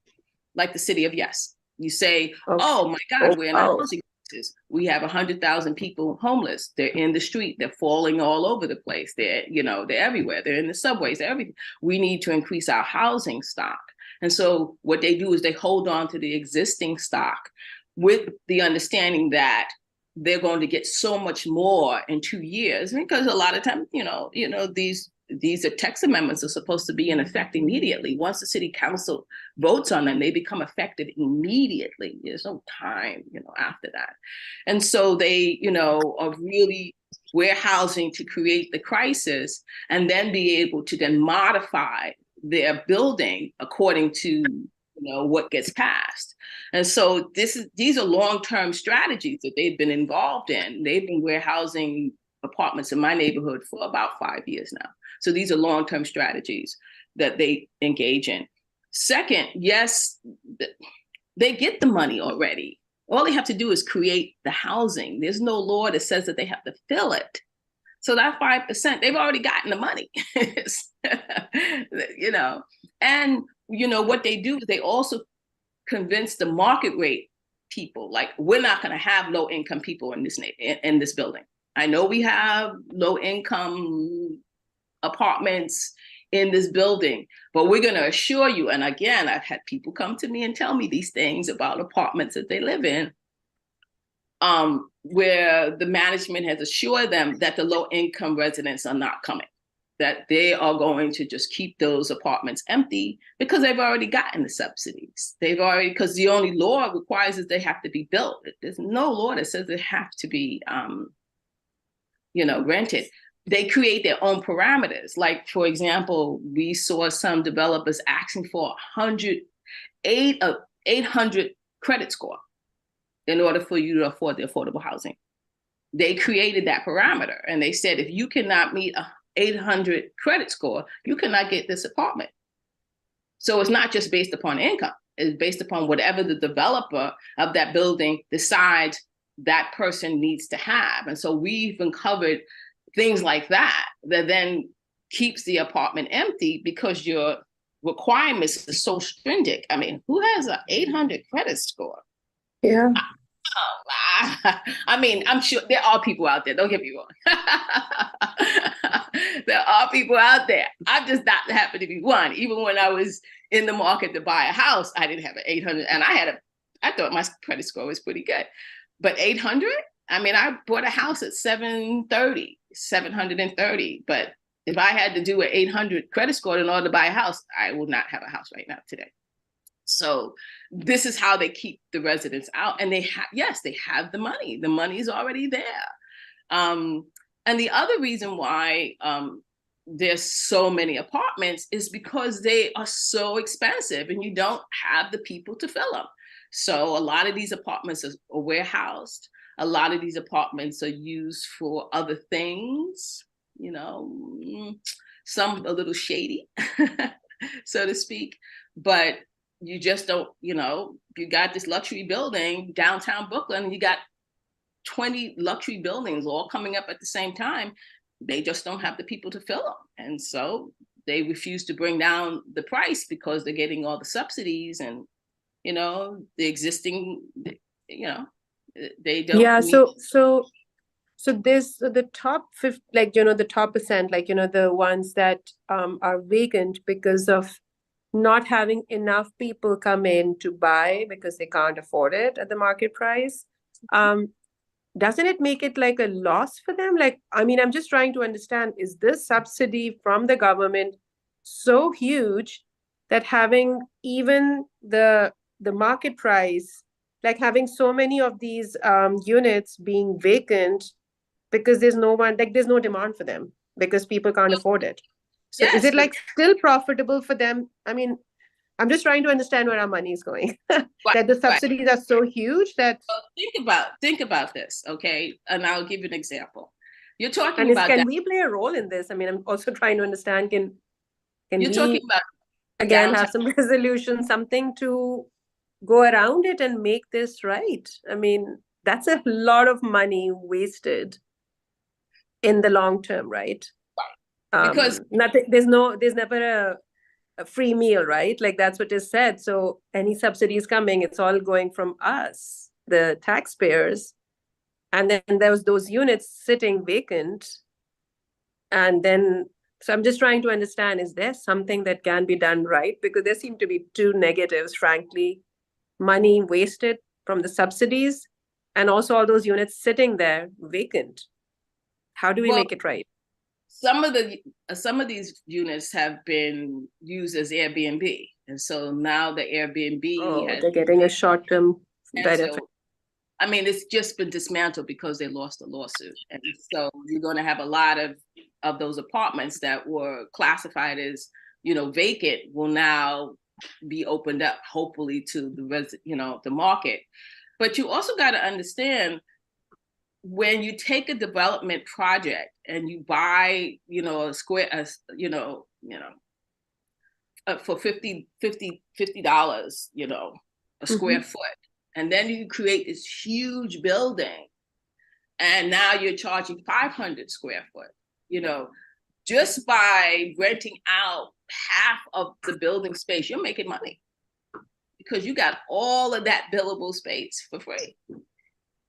Like the city of Yes. You say, Okay. oh my God, we're in a Oh. housing crisis. We have 100,000 people homeless. They're in the street. They're falling all over the place. They're everywhere. They're in the subways. They're everything. We need to increase our housing stock. And so what they do is they hold on to the existing stock with the understanding that they're going to get so much more in 2 years, because a lot of times, these text amendments are supposed to be in effect immediately. Once the city council votes on them, they become effective immediately. There's no time, after that. And so they, are really warehousing to create the crisis and then be able to then modify their building according to what gets passed. And so these are long-term strategies that they've been involved in. They've been warehousing apartments in my neighborhood for about 5 years now. So these are long-term strategies that they engage in. Second, yes, they get the money already. All they have to do is create the housing. There's no law that says that they have to fill it. So that 5%, they've already gotten the money, And, what they do is they also convince the market rate people, like, we're not going to have low income people in this building. I know we have low income apartments in this building, but we're going to assure you. And again, I've had people come to me and tell me these things about apartments that they live in, where the management has assured them that the low income residents are not coming, that they are going to just keep those apartments empty because they've already gotten the subsidies. Because the only law requires is they have to be built. There's no law that says they have to be, rented. They create their own parameters. Like, for example, we saw some developers asking for 800 credit score in order for you to afford the affordable housing. They created that parameter and they said, if you cannot meet a 800 credit score, you cannot get this apartment. So it's not just based upon income. It's based upon whatever the developer of that building decides that person needs to have. And so we've uncovered things like that then keeps the apartment empty because your requirements are so stringent. I mean, who has an 800 credit score? Yeah. I mean, I'm sure there are people out there. Don't get me wrong. There are people out there. I just not happen to be one. Even when I was in the market to buy a house, I didn't have an 800, and I thought my credit score was pretty good. But 800? I mean, I bought a house at 730. But if I had to do an 800 credit score in order to buy a house, I will not have a house right now today. So this is how they keep the residents out. And they have the money. The money is already there. And the other reason why there's so many apartments is because they are so expensive and you don't have the people to fill them. So a lot of these apartments are warehoused. A lot of these apartments are used for other things, some a little shady, so to speak. But you just don't, you got this luxury building, downtown Brooklyn, you got 20 luxury buildings all coming up at the same time. They just don't have the people to fill them. And so they refuse to bring down the price because they're getting all the subsidies and, the existing, they don't. Yeah. So this, the top 50, the top percent, the ones that are vacant because of not having enough people come in to buy because they can't afford it at the market price. Doesn't it make it like a loss for them? I'm just trying to understand, is this subsidy from the government so huge that having even the market price, having so many of these units being vacant because there's no one, there's no demand for them because people can't afford it. So yes, is it still profitable for them? I'm just trying to understand where our money is going. That the subsidies are so huge that. Well, think about this, okay? And I'll give you an example. You're talking about. Can we play a role in this? I'm also trying to understand. Can you're we talking about again downtown. Have some resolution, something to go around it and make this right? That's a lot of money wasted in the long term, right? Because there's never a free meal, right? Like that's what is said. So any subsidies coming, it's all going from us, the taxpayers. And then there was those units sitting vacant. And then, so I'm just trying to understand, is there something that can be done right? Because there seem to be two negatives, frankly. Money wasted from the subsidies and also all those units sitting there vacant. How do we make it right? Some of these units have been used as Airbnb. And so now the Airbnb they're getting a short-term benefit. So, I mean, it's just been dismantled because they lost a lawsuit. And so you're going to have a lot of those apartments that were classified as, vacant will now be opened up, hopefully, to the market. But you also got to understand, when you take a development project and you buy, a square, for $50, a square foot, and then you create this huge building, and now you're charging 500 square foot, just by renting out half of the building space, you're making money because you got all of that billable space for free.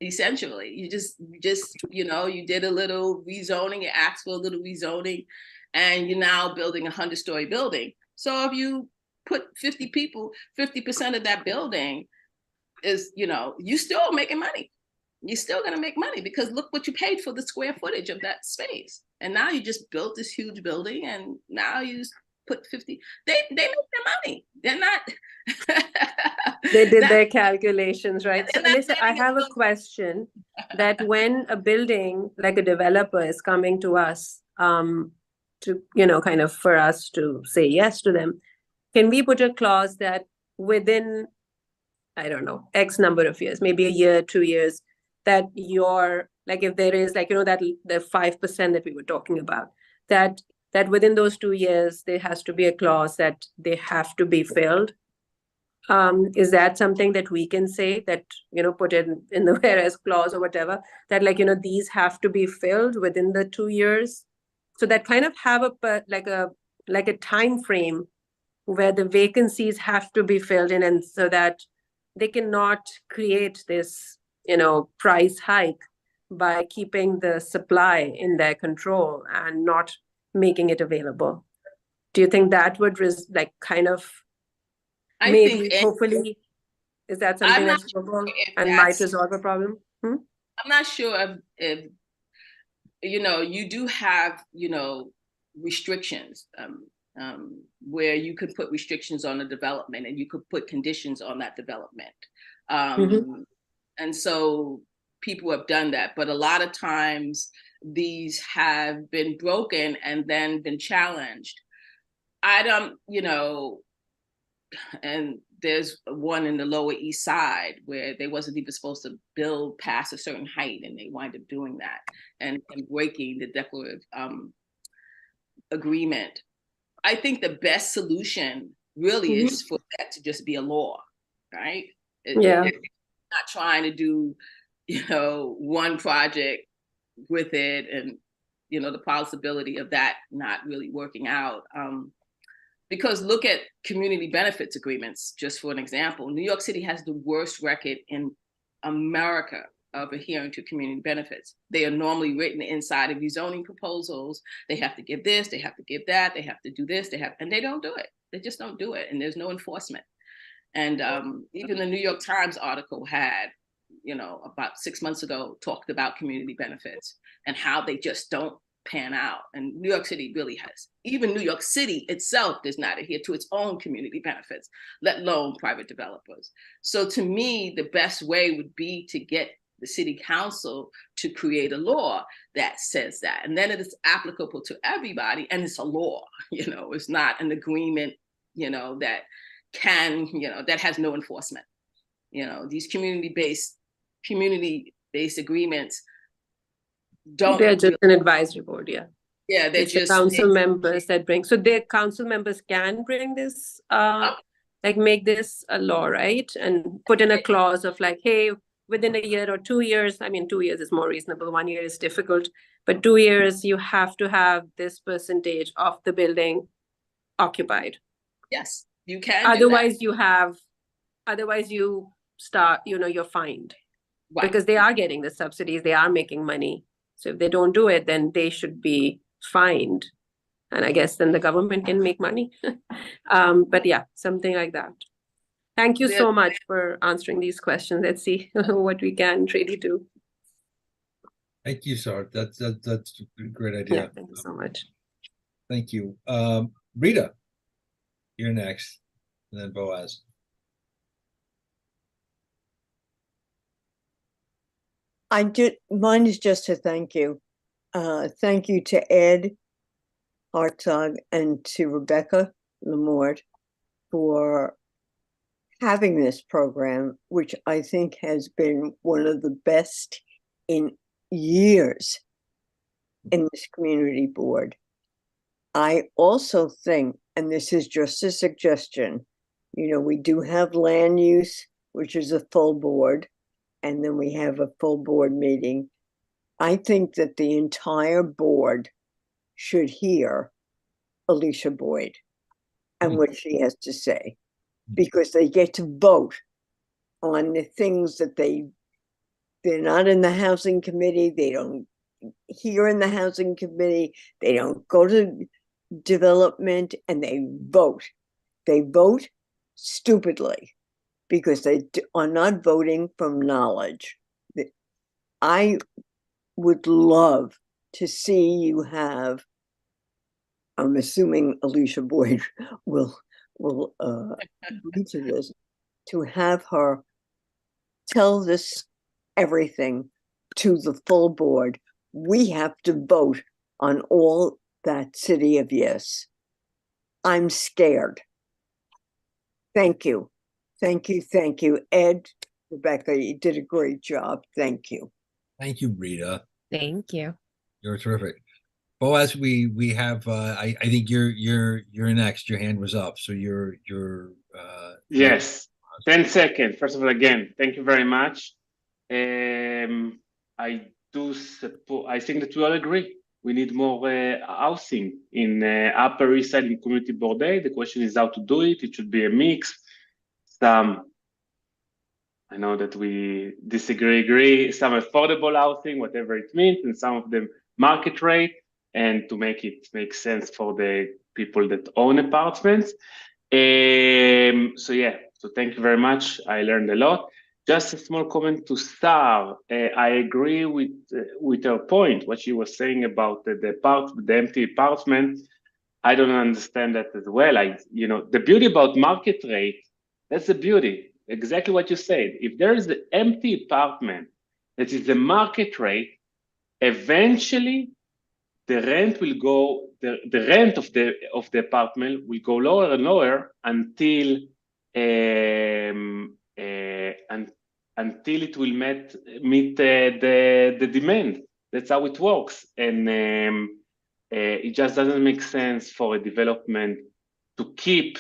Essentially, you just you did a little rezoning, you asked for a little rezoning, and you're now building a 100-story building. So if you put 50 people, 50% of that building is, you still making money. You're still going to make money because look what you paid for the square footage of that space. And now you just built this huge building, and now you put 50, they make their money. They're not. They did their calculations, right? So Alyssa, I have a question that when a building, like a developer is coming to us, to, kind of for us to say yes to them, can we put a clause that within, I don't know, X number of years, maybe a year, 2 years, that you're, like if there is, like, that the 5% that we were talking about, that within those 2 years, there has to be a clause that they have to be filled? Is that something that we can say that, put in the whereas clause or whatever, that like, these have to be filled within the 2 years? So that kind of have like a time frame where the vacancies have to be filled in, and so that they cannot create this, price hike by keeping the supply in their control and not making it available. Do you think that would hopefully, is that something that's doable and might resolve a problem? I'm not sure if you do have, restrictions where you could put restrictions on the development and you could put conditions on that development. And so people have done that, but a lot of times these have been broken and then been challenged. And there's one in the Lower East Side where they wasn't even supposed to build past a certain height, and they wind up doing that and breaking the declarative agreement. I think the best solution really is for that to just be a law, right? Not trying to do, one project with it and, the possibility of that not really working out. Because look at community benefits agreements, just for an example. New York City has the worst record in America of adhering to community benefits. They are normally written inside of rezoning proposals. They have to give this, they have to give that, they have to do this, and they don't do it. They just don't do it, and there's no enforcement. And even the New York Times article had, about 6 months ago, talked about community benefits and how they just don't pan out. And New York City really has. Even New York City itself does not adhere to its own community benefits, let alone private developers. So to me, the best way would be to get the city council to create a law that says that. And then it is applicable to everybody, and it's a law, it's not an agreement, that can, that has no enforcement. These community-based agreements they're just an advisory board. Yeah, they're just the council members that bring. So their council members can bring this, make this a law, right? And put in a clause of like, hey, within a year or 2 years, 2 years is more reasonable. 1 year is difficult, but 2 years, you have to have this percentage of the building occupied. Yes, you can do that. Otherwise you start, you're fined. Right. Because they are getting the subsidies, they are making money. So if they don't do it, then they should be fined. And I guess then the government can make money. But yeah, something like that. Thank you so much for answering these questions. Let's see what we can really do. Thank you, Sar. That's a great idea. Yeah, thank you so much. Thank you. Rita, you're next, and then Boaz. Mine is just a thank you. Thank you to Ed Hartzog and to Rebecca Lamort for having this program, which I think has been one of the best in years in this community board. I also think, and this is just a suggestion, we do have land use, which is a full board, and then we have a full board meeting. I think that the entire board should hear Alicia Boyd and what she has to say, because they get to vote on the things that they're not in the housing committee, they don't hear in the housing committee, they don't go to development, and they vote. They vote stupidly because they are not voting from knowledge. I would love to see you have, I'm assuming Alicia Boyd will agree to this, to have her tell this everything to the full board. We have to vote on all that city of yes. I'm scared. Thank you. Thank you. Thank you. Ed, Rebecca, you did a great job. Thank you. Thank you, Rita. Thank you. You're terrific. Boaz, we have I think you're next. Your hand was up. So you're yes. 10 seconds. First of all, again, thank you very much. I think that we all agree. We need more housing in Upper East Side in Community Board A. The question is how to do it. It should be a mix. I know that we agree. Some affordable housing, whatever it means, and some of them market rate, and to make it make sense for the people that own apartments. So thank you very much. I learned a lot. Just a small comment to Star. I agree with her point, what she was saying about the empty apartment. I don't understand that as well. The beauty about market rate, that's the beauty. Exactly what you said. If there is an empty apartment that is the market rate, eventually the rent will go. The rent of the apartment will go lower and lower until it will meet the demand. That's how it works, and it just doesn't make sense for a development to keep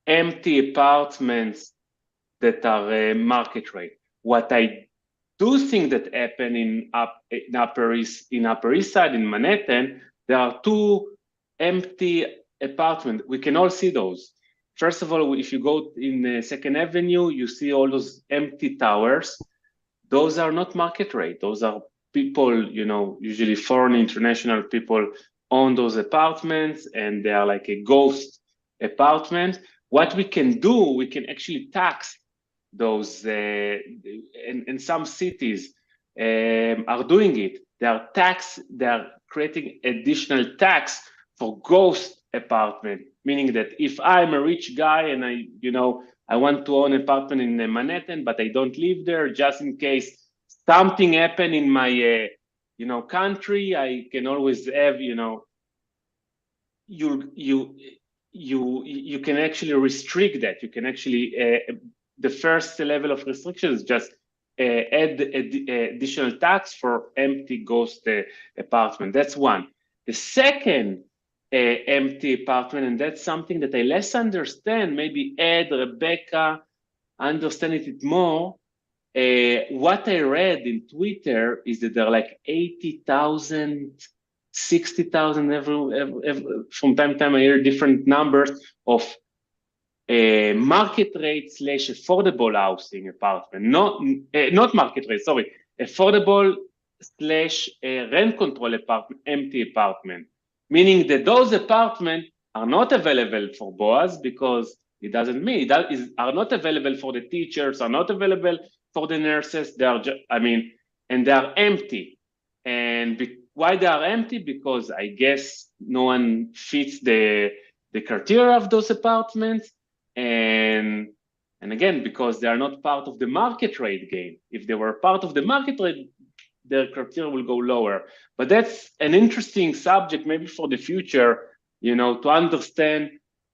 empty apartments that are market rate. What I do think that happened in Upper East Side in Manhattan, there are 2 empty apartments. We can all see those. First of all, if you go in Second Avenue, you see all those empty towers. Those are not market rate. Those are people, usually foreign international people own those apartments, and they are like a ghost apartment. What we can do, we can actually tax those, and some cities are doing it. They are creating additional tax for ghost apartment, meaning that if I'm a rich guy and I want to own an apartment in Manhattan, but I don't live there, just in case something happen in my country, I can always have you can actually restrict that. You can actually the first level of restriction is just add additional tax for empty ghost apartment. That's one. The second empty apartment, and that's something that I less understand, maybe Ed, Rebecca understand it more. What I read in Twitter is that there are like 80,000, 60,000 from time to time. I hear different numbers of market rate / affordable housing apartment, not market rate, sorry, affordable / rent control apartment, empty apartment, meaning that those apartments are not available for Boaz because it doesn't mean that are not available for the teachers, are not available for the nurses. They are just, and they are empty. And why they are empty? Because I guess no one fits the criteria of those apartments. And again, because they are not part of the market rate game. If they were part of the market rate, their criteria will go lower. But that's an interesting subject, maybe for the future, to understand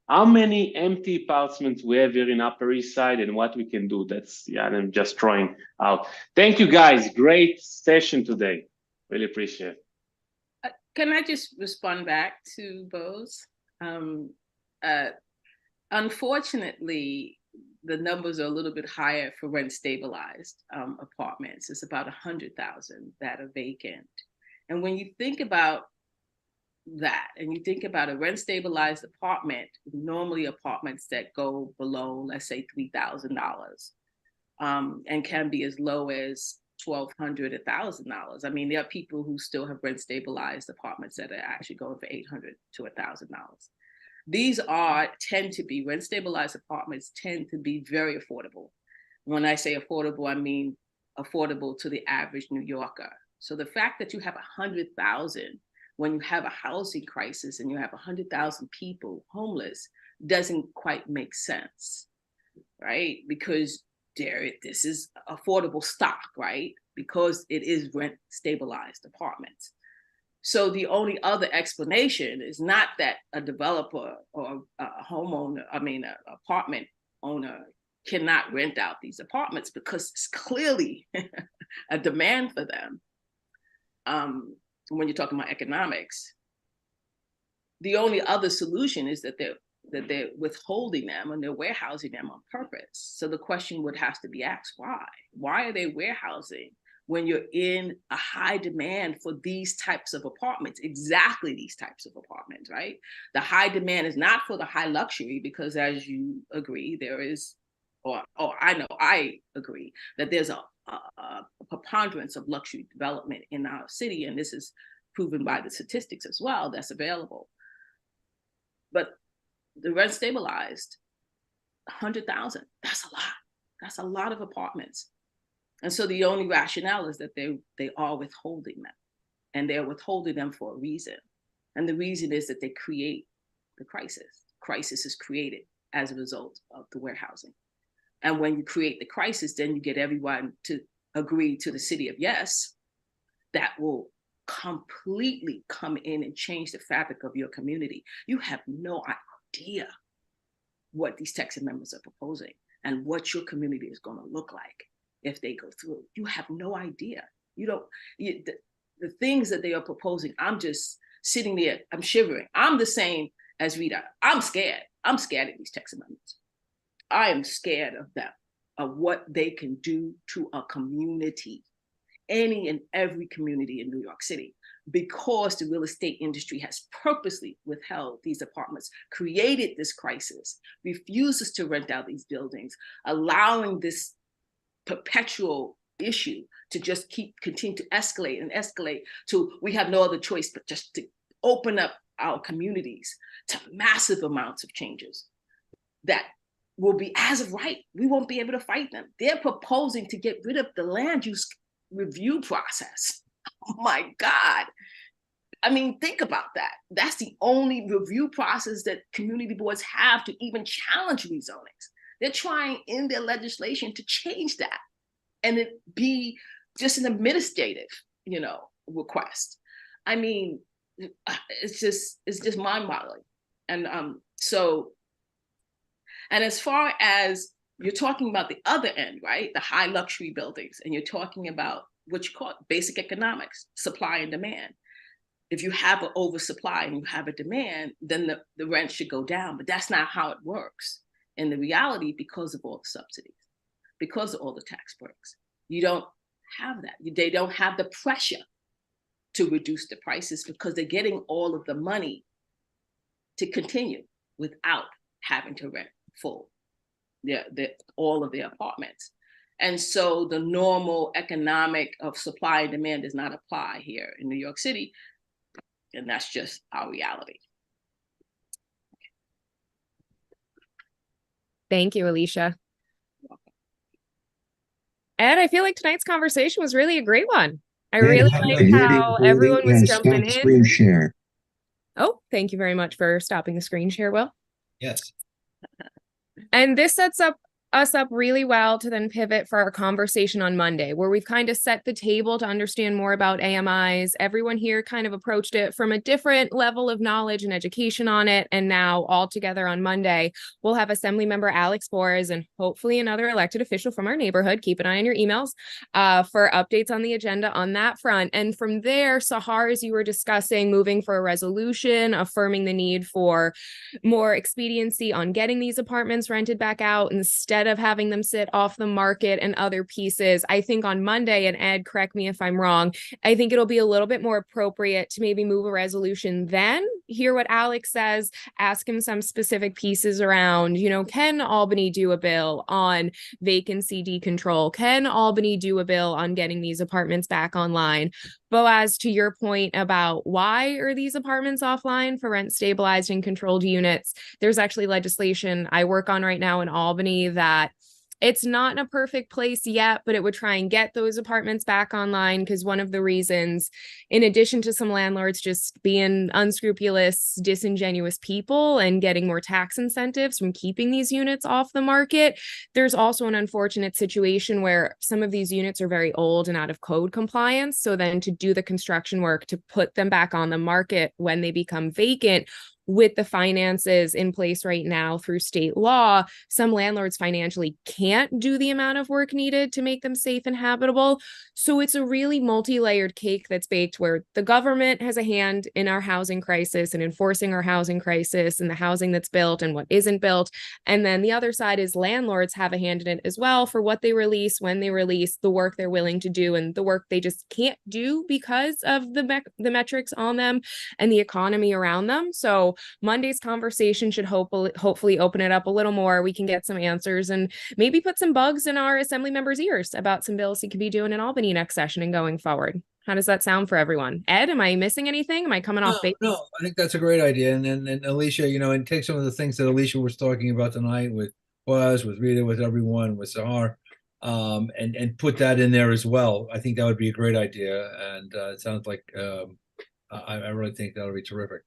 how many empty apartments we have here in Upper East Side and what we can do. I'm just throwing out. Thank you, guys. Great session today. Really appreciate it. Can I just respond back to Boaz? Unfortunately, the numbers are a little bit higher for rent stabilized apartments. It's about 100,000 that are vacant. And when you think about that, and you think about a rent stabilized apartment, normally apartments that go below, let's say, $3,000, and can be as low as $1,200, $1,000. There are people who still have rent stabilized apartments that are actually going for $800 to $1,000. These tend to be rent stabilized apartments, tend to be very affordable. When I say affordable, I mean affordable to the average New Yorker. So the fact that you have 100,000 when you have a housing crisis and you have 100,000 people homeless doesn't quite make sense, right? Because this is affordable stock, right? Because it is rent stabilized apartments. So the only other explanation is not that a developer or a homeowner, an apartment owner cannot rent out these apartments, because it's clearly a demand for them. When you're talking about economics, the only other solution is that they're withholding them and they're warehousing them on purpose. So the question would have to be asked, why? Why are they warehousing when you're in a high demand for these types of apartments, exactly these types of apartments, right? The high demand is not for the high luxury, because as you agree, there is, I agree that there's a preponderance of luxury development in our city, and this is proven by the statistics as well that's available. But the rent stabilized, 100,000, that's a lot. That's a lot of apartments. And so the only rationale is that they are withholding them, and they're withholding them for a reason. And the reason is that they create the crisis. Crisis is created as a result of the warehousing. And when you create the crisis, then you get everyone to agree to the city of yes, that will completely come in and change the fabric of your community. You have no idea what these text amendments are proposing and what your community is going to look like if they go through. You have no idea. The things that they are proposing, I'm just sitting there, I'm shivering. I'm the same as Rita. I'm scared. I'm scared of these text amendments. I am scared of them, of what they can do to a community, any and every community in New York City, because the real estate industry has purposely withheld these apartments, created this crisis, refuses to rent out these buildings, allowing this perpetual issue to just continue to escalate and escalate to we have no other choice but just to open up our communities to massive amounts of changes that will be as of right. We won't be able to fight them. They're proposing to get rid of the land use review process. Oh my God. Think about that. That's the only review process that community boards have to even challenge rezonings. They're trying in their legislation to change that and it be just an administrative, request. It's just mind-boggling. And and as far as you're talking about the other end, right? The high luxury buildings, and you're talking about what you call basic economics, supply and demand. If you have an oversupply and you have a demand, then the rent should go down, but that's not how it works. In the reality, because of all the subsidies, because of all the tax breaks, you don't have that. They don't have the pressure to reduce the prices because they're getting all of the money to continue without having to rent full, all of their apartments. And so the normal economic of supply and demand does not apply here in New York City. And that's just our reality. Thank you, Alicia. Ed, I feel like tonight's conversation was really a great one. I really liked how everyone was jumping in. Screen share. Oh, thank you very much for stopping the screen share, Will. Yes. And this sets us up really well to then pivot for our conversation on Monday, where we've kind of set the table to understand more about AMIs. Everyone here kind of approached it from a different level of knowledge and education on it. And now all together on Monday, we'll have Assemblymember Alex Borres and hopefully another elected official from our neighborhood. Keep an eye on your emails for updates on the agenda on that front. And from there, Sahar, as you were discussing, moving for a resolution, affirming the need for more expediency on getting these apartments rented back out instead of having them sit off the market and other pieces. I think on Monday, and Ed, correct me if I'm wrong, I think it'll be a little bit more appropriate to maybe move a resolution then, hear what Alex says, ask him some specific pieces around, can Albany do a bill on vacancy decontrol? Can Albany do a bill on getting these apartments back online? Boaz, to your point about why are these apartments offline for rent stabilized and controlled units, there's actually legislation I work on right now in Albany that it's not in a perfect place yet, but it would try and get those apartments back online, because one of the reasons, in addition to some landlords just being unscrupulous, disingenuous people and getting more tax incentives from keeping these units off the market, there's also an unfortunate situation where some of these units are very old and out of code compliance. So then to do the construction work to put them back on the market when they become vacant, with the finances in place right now through state law, some landlords financially can't do the amount of work needed to make them safe and habitable. So it's a really multi-layered cake that's baked, where the government has a hand in our housing crisis and enforcing our housing crisis and the housing that's built and what isn't built. And then the other side is landlords have a hand in it as well for what they release, when they release, the work they're willing to do, and the work they just can't do because of the metrics on them and the economy around them. So Monday's conversation should hopefully open it up a little more. We can get some answers and maybe put some bugs in our assembly members' ears about some bills he could be doing in Albany next session and going forward. How does that sound for everyone? Ed, am I missing anything? Am I coming off base? No, I think that's a great idea. And Alicia, and take some of the things that Alicia was talking about tonight with Rita, with everyone, with Sahar, and put that in there as well. I think that would be a great idea. And it sounds like I really think that would be terrific.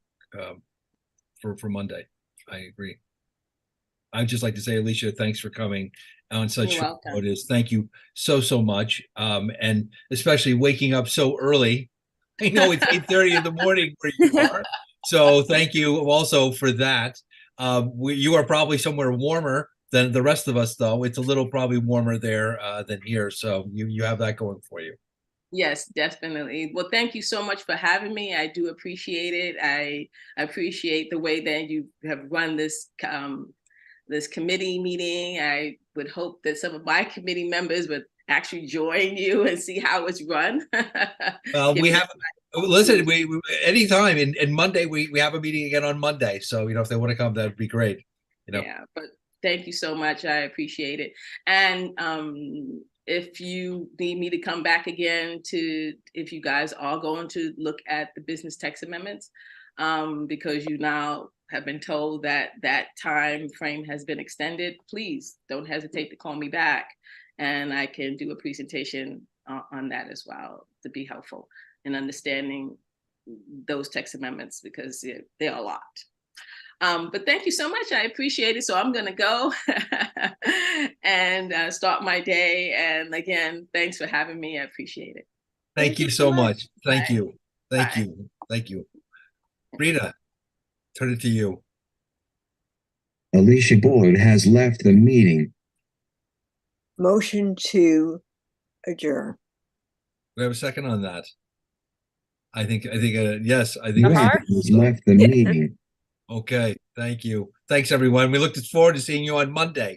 For Monday. I agree. I'd just like to say, Alicia, thanks for coming on such short notice. Thank you so much. And especially waking up so early. I know it's 8:30 in the morning where you are. So thank you also for that. You are probably somewhere warmer than the rest of us, though. It's a little probably warmer there than here. So you have that going for you. Yes, definitely. Well, thank you so much for having me. I do appreciate it. I appreciate the way that you have run this this committee meeting. I would hope that some of my committee members would actually join you and see how it's run. We have, listen, we anytime, and Monday we have a meeting again on Monday. So, if they want to come, that'd be great. Yeah, but thank you so much. I appreciate it. And if you need me to come back again if you guys are going to look at the business tax amendments, because you now have been told that time frame has been extended, please don't hesitate to call me back, and I can do a presentation on that as well to be helpful in understanding those tax amendments, because they're a lot. But thank you so much. I appreciate it. So I'm going to go and start my day. And again, thanks for having me. I appreciate it. Thank you so much. Thank you. Thank you. Thank you. Rita, turn it to you. Alicia Boyd has left the meeting. Motion to adjourn. We have a second on that. I think yes. I think Rita has left the meeting. Okay, thank you. Thanks, everyone. We look forward to seeing you on Monday.